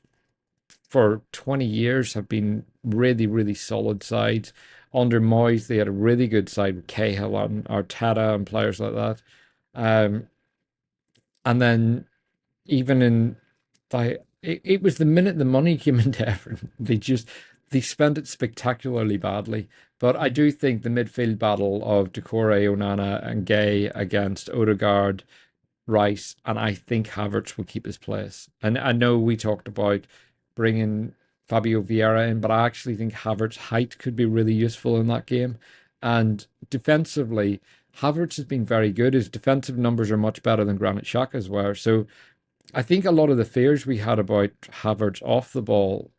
for 20 years have been really, really solid sides. Under Moyes, they had a really good side with Cahill and Arteta and players like that. And then even it was the minute the money came into Everton, they spent it spectacularly badly. But I do think the midfield battle of Decore, Onana, and Gay against Ødegaard, Reiss, and I think Havertz will keep his place. And I know we talked about bringing Fabio Vieira in, but I actually think Havertz's height could be really useful in that game. And defensively, Havertz has been very good. His defensive numbers are much better than Granit Xhaka's were. So I think a lot of the fears we had about Havertz off the ball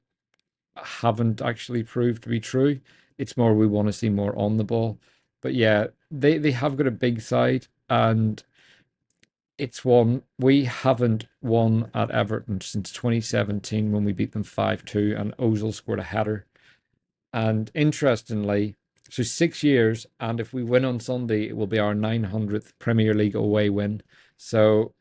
haven't actually proved to be true. It's more we want to see more on the ball. But yeah, they have got a big side, and it's one we haven't won at Everton since 2017 when we beat them 5-2 and Ozil scored a header. And interestingly, so 6 years, and if we win on Sunday, it will be our 900th Premier League away win. So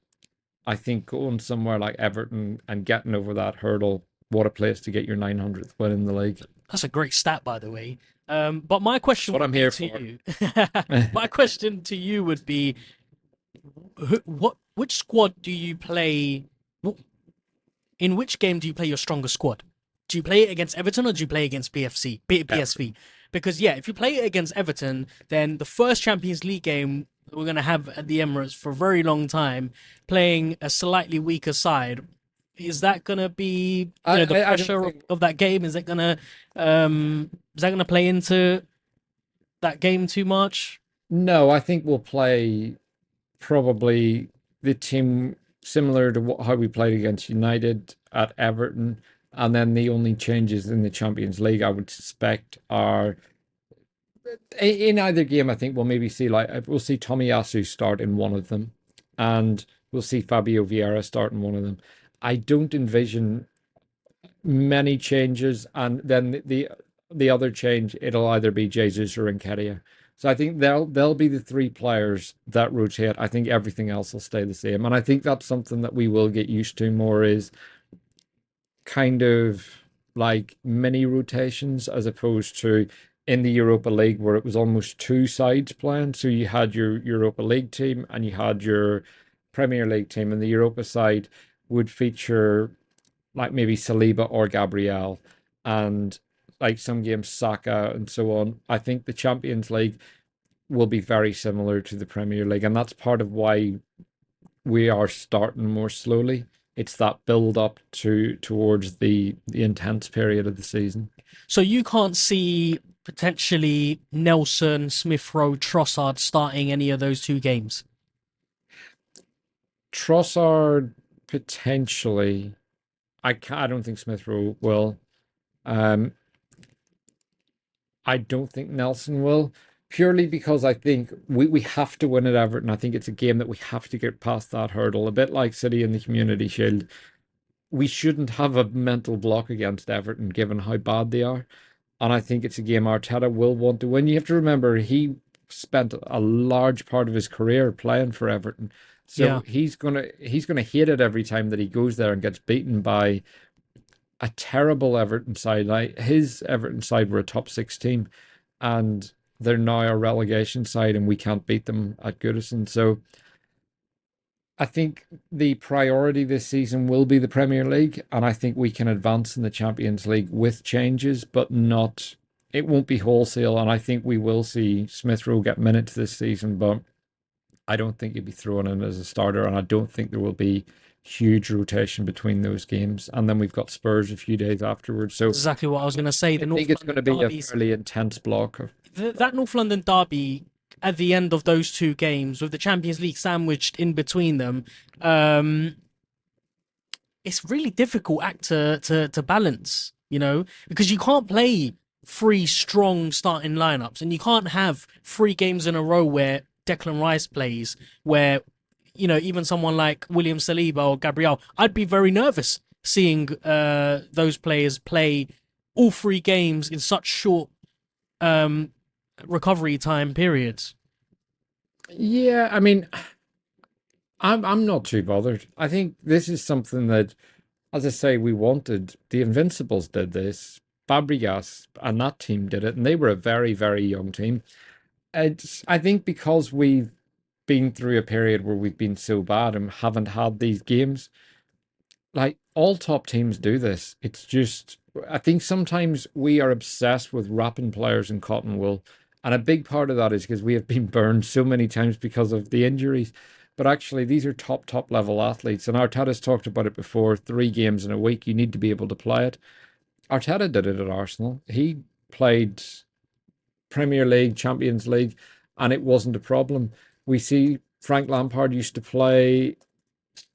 I think going somewhere like Everton and getting over that hurdle, what a place to get your 900th win in the league. That's a great stat, by the way. But my question That's what I'm here for. you, my question to you would be, which squad do you play? In which game do you play your strongest squad? Do you play it against Everton or do you play against PSV? Because if you play it against Everton, then the first Champions League game we're going to have at the Emirates for a very long time, playing a slightly weaker side. Is that going to be the pressure of that game? Is that going to play into that game too much? No, I think we'll play probably the team similar to how we played against United at Everton, and then the only changes in the Champions League I would suspect are in either game. I think we'll maybe see we'll see Tomiyasu start in one of them, and we'll see Fabio Vieira start in one of them. I don't envision many changes, and then the other change, it'll either be Jesus or Nketiah. So I think they'll be the three players that rotate. I think everything else will stay the same, and I think that's something that we will get used to more, is kind of like mini rotations as opposed to in the Europa League where it was almost two sides playing. So you had your Europa League team and you had your Premier League team, and the Europa side would feature like maybe Saliba or Gabriel, and like some games Saka and so on. I think the Champions League will be very similar to the Premier League, and that's part of why we are starting more slowly. It's that build up towards the intense period of the season. So you can't see potentially Nelson, Smith Rowe, Trossard starting any of those two games? Trossard potentially. I don't think Smith Rowe will. I don't think Nelson will, purely because I think we have to win at Everton. I think it's a game that we have to get past that hurdle, a bit like City in the Community Shield. We shouldn't have a mental block against Everton given how bad they are. And I think it's a game Arteta will want to win. You have to remember he spent a large part of his career playing for Everton. So Yeah, he's gonna hate it every time that he goes there and gets beaten by a terrible Everton side. Like his Everton side were a top six team, and they're now a relegation side, and we can't beat them at Goodison. So I think the priority this season will be the Premier League, and I think we can advance in the Champions League with changes, but not. It won't be wholesale, and I think we will see Smith Rowe get minutes this season, but I don't think he'll be thrown in as a starter, and I don't think there will be huge rotation between those games. And then we've got Spurs a few days afterwards, so exactly what I was going to say. I The think North it's going to London be a derbies, fairly intense block. that North London derby at the end of those two games with the Champions League sandwiched in between them, um, it's really difficult act to balance, because you can't play three strong starting lineups, and you can't have three games in a row where Declan Rice plays, where even someone like William Saliba or Gabriel, I'd be very nervous seeing those players play all three games in such short um, recovery time periods. Yeah, I mean, I'm not too bothered. I think this is something that, as I say, we wanted. The Invincibles did this. Fabregas and that team did it, and they were a very, very young team. I think because we've been through a period where we've been so bad and haven't had these games, like all top teams do this. It's just, I think sometimes we are obsessed with wrapping players in cotton wool. And a big part of that is because we have been burned so many times because of the injuries. But actually, these are top level athletes. And Arteta's talked about it before, 3 games in a week. You need to be able to play it. Arteta did it at Arsenal. He played Premier League, Champions League, and it wasn't a problem. We see Frank Lampard used to play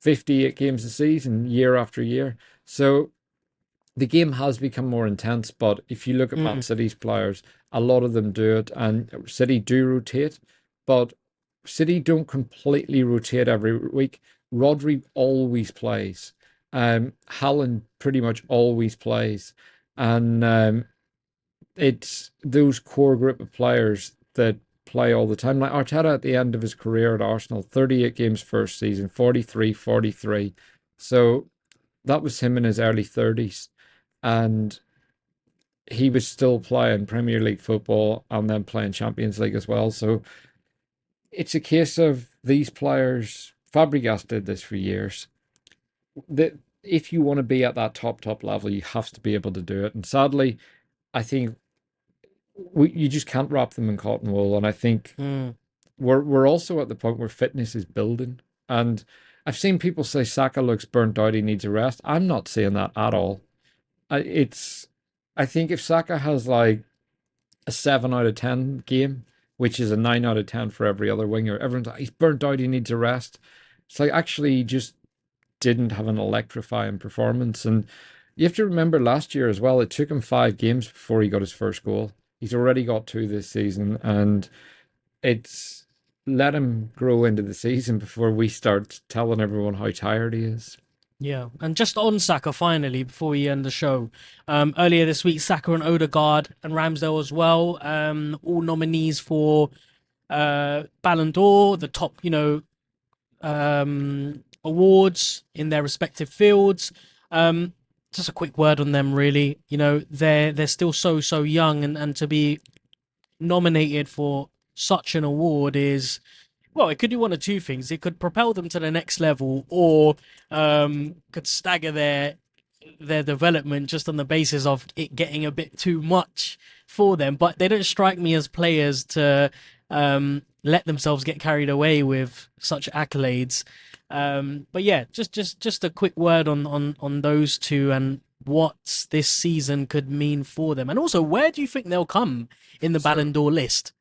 58 games a season year after year. So the game has become more intense, but if you look at Man Mm, City's players, a lot of them do it, and City do rotate, but City don't completely rotate every week. Rodri always plays. Haaland pretty much always plays, and it's those core group of players that play all the time. Like Arteta at the end of his career at Arsenal, 38 games first season, 43. So that was him in his early 30s. And he was still playing Premier League football and then playing Champions League as well. So it's a case of these players. Fabregas did this for years. That if you want to be at that top level, you have to be able to do it. And sadly, I think you just can't wrap them in cotton wool. And I think mm. we're also at the point where fitness is building. And I've seen people say Saka looks burnt out, he needs a rest. I'm not saying that at all. It's I think if Saka has like a 7 out of 10 game, which is a 9 out of 10 for every other winger, everyone's like, he's burnt out, he needs a rest. It's like actually he just didn't have an electrifying performance. And you have to remember last year as well, it took him 5 games before he got his first goal. He's already got 2 this season, and it's let him grow into the season before we start telling everyone how tired he is. Yeah, and just on Saka finally, before we end the show, earlier this week, Saka and Ødegaard and Ramsdale as well, all nominees for Ballon d'Or, the top, awards in their respective fields. Just a quick word on them, really. They're still so young, and to be nominated for such an award is, well, it could do one of two things. It could propel them to the next level, or could stagger their development just on the basis of it getting a bit too much for them. But they don't strike me as players to let themselves get carried away with such accolades. But yeah, just a quick word on those two and what this season could mean for them, and also where do you think they'll come in the So Ballon d'Or list?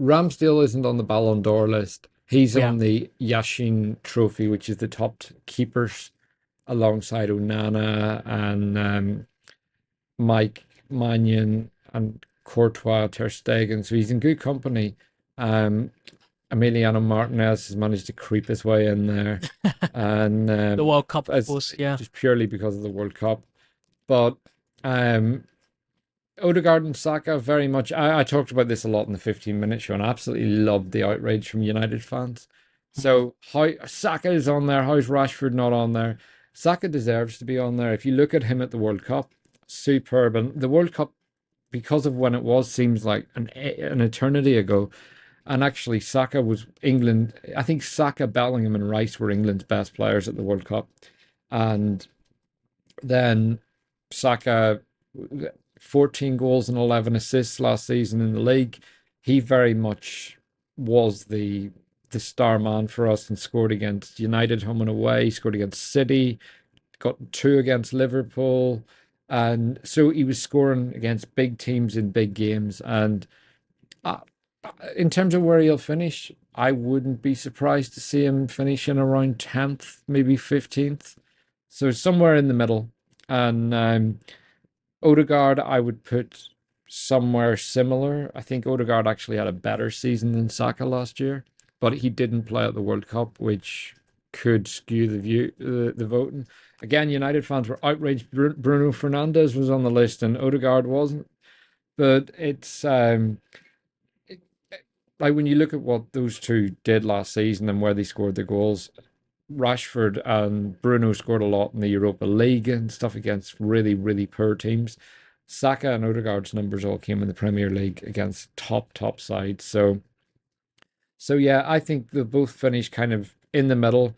Ramsdale isn't on the Ballon d'Or list. He's Yeah. on the Yashin Trophy, which is the top keepers, alongside Onana and Mike Mannion and Courtois, Ter Stegen. So he's in good company. Um, Emiliano Martinez has managed to creep his way in there, and The World Cup, of as course. Yeah. just purely because of the World Cup. But um, Ødegaard and Saka very much. I talked about this a lot in the 15-minute show, and I absolutely loved the outrage from United fans. Mm. So how Saka is on there? How's Rashford not on there? Saka deserves to be on there. If you look at him at the World Cup, superb. And the World Cup, because of when it was, seems like an eternity ago. And actually, Saka was England. I think Saka, Bellingham, and Rice were England's best players at the World Cup. And then Saka, 14 goals and 11 assists last season in the league. He very much was the star man for us and scored against United home and away, scored against City, got two against Liverpool. And so he was scoring against big teams in big games. And uh, in terms of where he'll finish, I wouldn't be surprised to see him finishing around 10th, maybe 15th. So somewhere in the middle. And Ødegaard, I would put somewhere similar. I think Ødegaard actually had a better season than Saka last year, but he didn't play at the World Cup, which could skew the voting. Again, United fans were outraged. Bruno Fernandes was on the list and Ødegaard wasn't. But it's like when you look at what those two did last season and where they scored the goals, Rashford and Bruno scored a lot in the Europa League and stuff against really, really poor teams. Saka and Ødegaard's numbers all came in the Premier League against top sides. So yeah, I think they both finished kind of in the middle.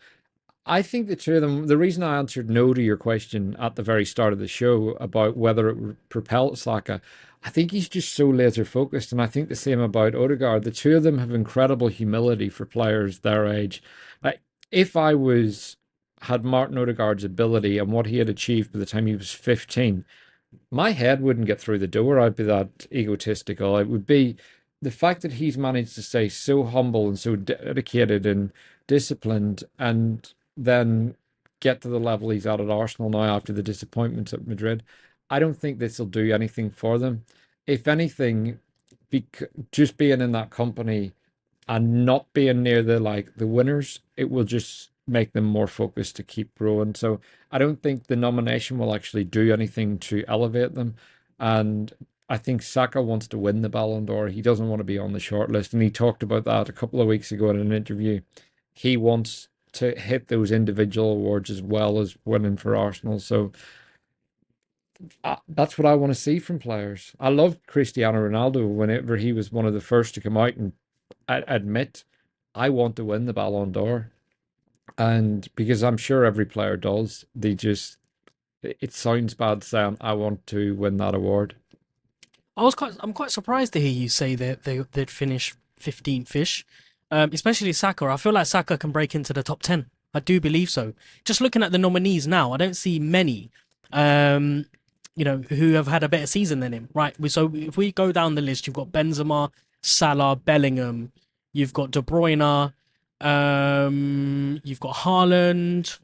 I think the two of them, the reason I answered no to your question at the very start of the show about whether it would propel Saka, I think he's just so laser focused. And I think the same about Ødegaard. The two of them have incredible humility for players their age. Like, if I had Martin Ødegaard's ability and what he had achieved by the time he was 15, my head wouldn't get through the door. I'd be that egotistical. It would be the fact that he's managed to stay so humble and so dedicated and disciplined and then get to the level he's at Arsenal now after the disappointments at Madrid. I don't think this will do anything for them. If anything, just being in that company and not being near the winners, it will just make them more focused to keep growing. So I don't think the nomination will actually do anything to elevate them. And I think Saka wants to win the Ballon d'Or. He doesn't want to be on the shortlist. And he talked about that a couple of weeks ago in an interview. He wants to hit those individual awards as well as winning for Arsenal. So that's what I want to see from players. I loved Cristiano Ronaldo whenever he was one of the first to come out and admit, I want to win the Ballon d'Or. And because I'm sure every player does, it sounds bad saying, I want to win that award. I'm quite surprised to hear you say that they'd finish 15th-ish, especially Saka. I feel like Saka can break into the top 10. I do believe so. Just looking at the nominees now, I don't see many, who have had a better season than him. Right. So if we go down the list, you've got Benzema, Salah, Bellingham, you've got De Bruyne, you've got Haaland.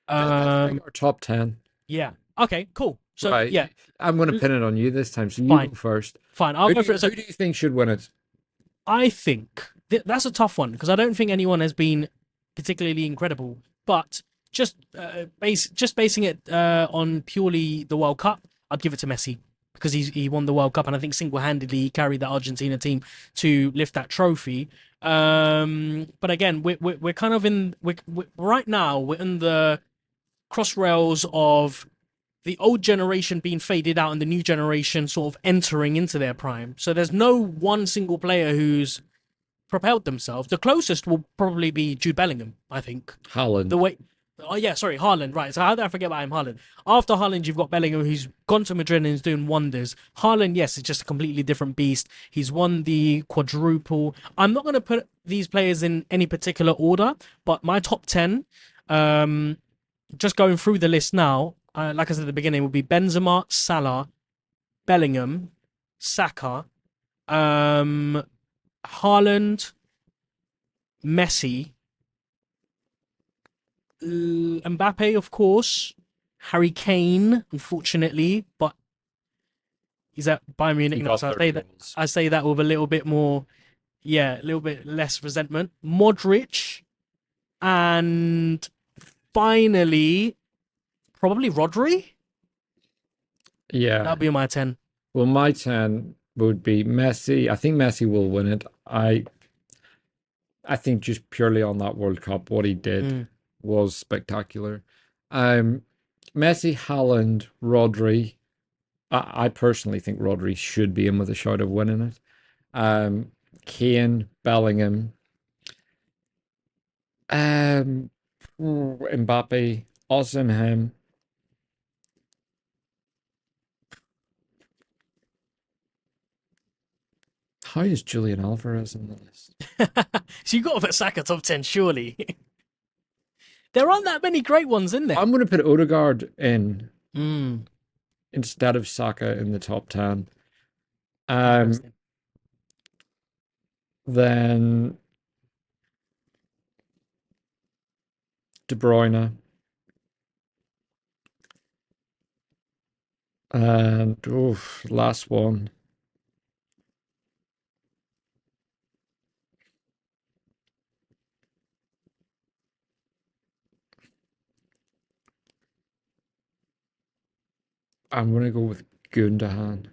Our top 10. Yeah. Okay. Cool. So right. Yeah, I'm going to pin it on you this time. So you Fine. go first. Fine. I'll go for it. So Who do you think should win it? I think that's a tough one because I don't think anyone has been particularly incredible. But just basing it on purely the World Cup, I'd give it to Messi because he won the World Cup and I think single-handedly he carried the Argentina team to lift that trophy. But again, we're kind of right now we're in the crossrails of the old generation being faded out and the new generation sort of entering into their prime. So there's no one single player who's propelled themselves. The closest will probably be Jude Bellingham, I think. Haaland. Haaland, right. So how did I forget about him, Haaland? After Haaland, you've got Bellingham, who's gone to Madrid and is doing wonders. Haaland, yes, it's just a completely different beast. He's won the quadruple. I'm not going to put these players in any particular order, but my top 10, just going through the list now, like I said at the beginning, would be Benzema, Salah, Bellingham, Saka, Haaland, Messi, Mbappe, of course, Harry Kane, unfortunately, but he's at Bayern Munich now, so I say that with a little bit more, a little bit less resentment. Modric, and finally, probably Rodri. Yeah, That'll be my 10. Well, my 10 would be Messi. I think Messi will win it. I think just purely on that World Cup, what he did Mm. was spectacular. Um, Messi, Haaland, Rodri. I personally think Rodri should be in with a shout of winning it. Um, Kane, Bellingham, um, Mbappe, Osimhen. How is Julian Alvarez in the list? So you got to put Saka top 10, surely. There aren't that many great ones in there. I'm going to put Ødegaard in Mm, instead of Saka in the top 10. interesting. Then De Bruyne. And last one. I'm going to go with Gundogan.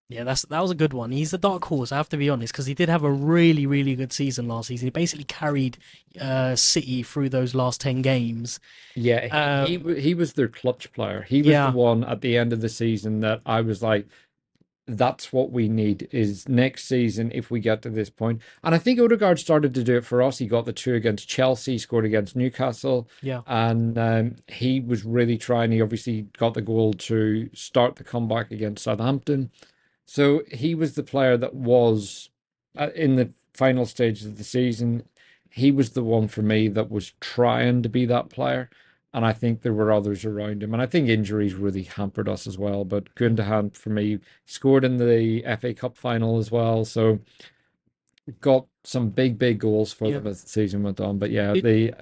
Yeah, that was a good one. He's the dark horse, I have to be honest, because he did have a really, really good season last season. He basically carried City through those last 10 games. Yeah, he was their clutch player. He was the Yeah, one at the end of the season that I was like, that's what we need is next season if we get to this point. And I think Odegaard started to do it for us. He got the two against Chelsea, scored against Newcastle, yeah. and he was really trying. He obviously got the goal to start the comeback against Southampton. So he was the player that was in the final stages of the season. He was the one for me that was trying to be that player. And I think there were others around him. And I think injuries really hampered us as well. But Gundogan, for me, scored in the FA Cup final as well. So got some big, big goals for Yeah. them as the season went on. But yeah, Did, the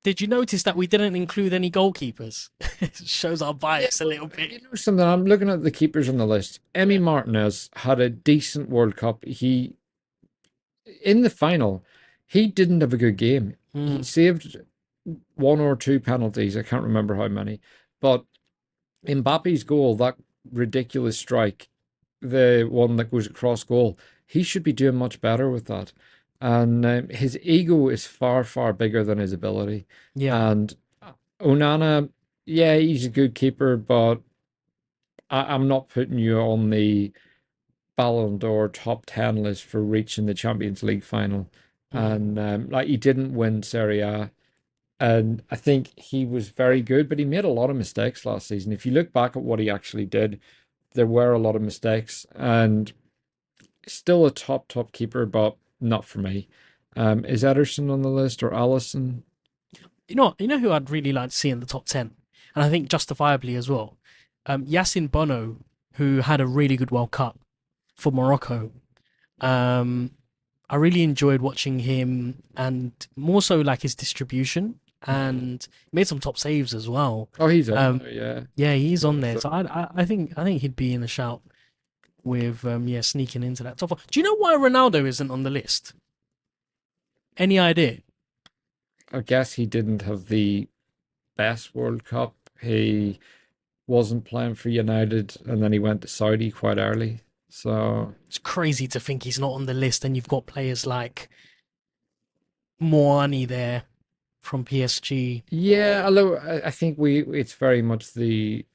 did you notice that we didn't include any goalkeepers? It shows our yeah, bias a little you bit. know something, I'm looking at the keepers on the list. Emi Martinez had a decent World Cup. He in the final, he didn't have a good game. He Mm, saved one or two penalties. I can't remember how many. But Mbappe's goal, that ridiculous strike, the one that goes across goal, he should be doing much better with that. And his ego is far, far bigger than his ability. yeah. And Onana, yeah, he's a good keeper, but I'm not putting you on the Ballon d'Or top 10 list for reaching the Champions League final. Mm. And like he didn't win Serie A. And I think he was very good, but he made a lot of mistakes last season. If you look back at what he actually did, there were a lot of mistakes and still a top keeper, but not for me. Is Ederson on the list or Allison? You know who I'd really like to see in the top 10, and I think justifiably as well. Yassin Bono, who had a really good World Cup for Morocco. Um, I really enjoyed watching him, and more so like his distribution, and made some top saves as well. Oh, he's on Um, there, yeah. yeah, he's on there, So so I think he'd be in a shout with yeah, sneaking into that top four. Do you know why Ronaldo isn't on the list? Any idea? I guess he didn't have the best World Cup. He wasn't playing for United and then he went to Saudi quite early. So It's crazy to think he's not on the list, and you've got players like Moani there from PSG. yeah, although I think it's very much the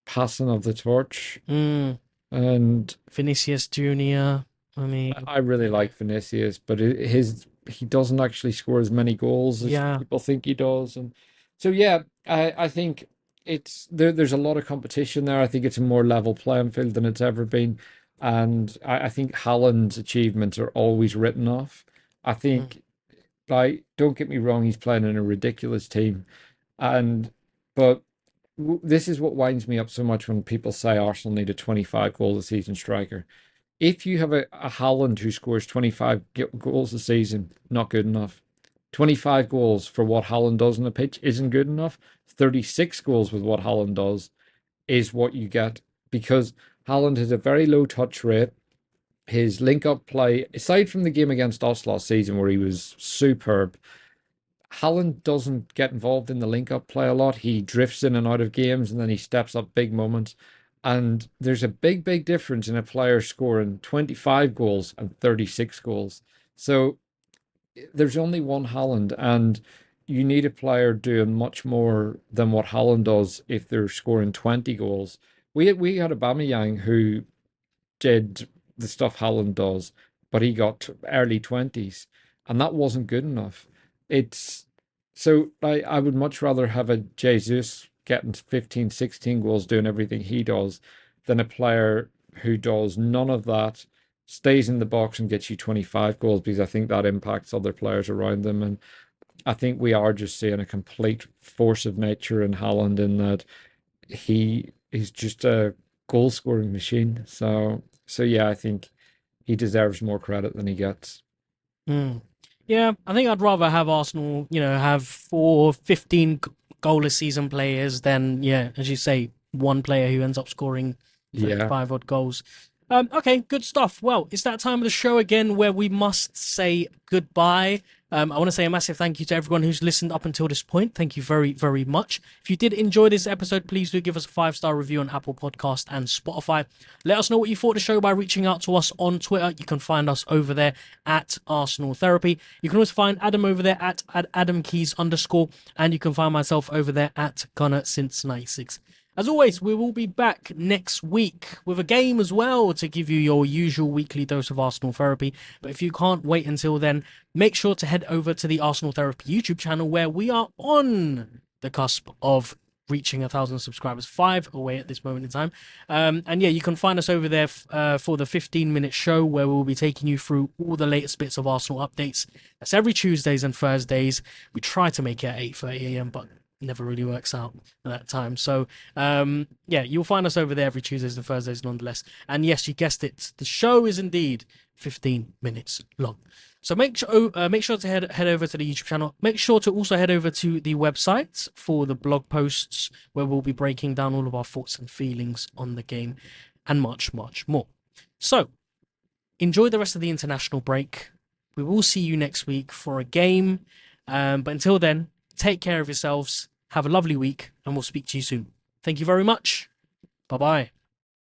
passing of the torch. Mm, And Vinicius Junior. I mean, I really like Vinicius, but he doesn't actually score as many goals as yeah. people think he does. And so yeah, I think there's a lot of competition there. I think it's a more level playing field than it's ever been. And I think Haaland's achievements are always written off. I Mm, think like don't get me wrong, he's playing in a ridiculous team. And but this is what winds me up so much when people say Arsenal need a 25 goal a season striker. If you have a Haaland who scores 25 goals a season, not good enough. 25 goals for what Haaland does on the pitch isn't good enough. 36 goals with what Haaland does is what you get because Haaland has a very low touch rate. His link up play, aside from the game against us last season where he was superb, Haaland doesn't get involved in the link up play a lot. He drifts in and out of games and then he steps up big moments. And there's a big difference in a player scoring 25 goals and 36 goals. So there's only one Haaland, and you need a player doing much more than what Haaland does if they're scoring 20 goals. We had a Aubameyang who did the stuff Haaland does, but he got early 20s, and that wasn't good enough. It's so I would much rather have a Jesus getting 15, 16 goals doing everything he does than a player who does none of that, stays in the box and gets you 25 goals, because I think that impacts other players around them. And I think we are just seeing a complete force of nature in Haaland, in that he's just a goal scoring machine. So yeah, I think he deserves more credit than he gets. Mm. Yeah, I think I'd rather have Arsenal, have 15 goalless season players than, yeah, as you say, one player who ends up scoring Yeah. 35 odd goals. Okay, good stuff. Well, it's that time of the show again where we must say goodbye. I want to say a massive thank you to everyone who's listened up until this point. Thank you very, very much. If you did enjoy this episode, please do give us a 5-star review on Apple Podcast and Spotify. Let us know what you thought of the show by reaching out to us on Twitter. You can find us over there at Arsenal Therapy. You can also find Adam over there at AdamKeys_, and you can find myself over there at Gunner since 96. As always, we will be back next week with a game as well to give you your usual weekly dose of Arsenal therapy. But if you can't wait until then, make sure to head over to the Arsenal Therapy YouTube channel, where we are on the cusp of reaching 1,000 subscribers, 5 away at this moment in time. And yeah, you can find us over there for the 15-minute show, where we'll be taking you through all the latest bits of Arsenal updates. That's every Tuesdays and Thursdays. We try to make it at 8:30 a.m, but never really works out at that time. So yeah, you'll find us over there every Tuesdays and Thursdays nonetheless. And yes, you guessed it, the show is indeed 15 minutes long. So make sure to head over to the YouTube channel. Make sure to also head over to the website for the blog posts, where we'll be breaking down all of our thoughts and feelings on the game and much more. So enjoy the rest of the international break. We will see you next week for a game, but until then, take care of yourselves, have a lovely week, and we'll speak to you soon. Thank you very much. Bye-bye.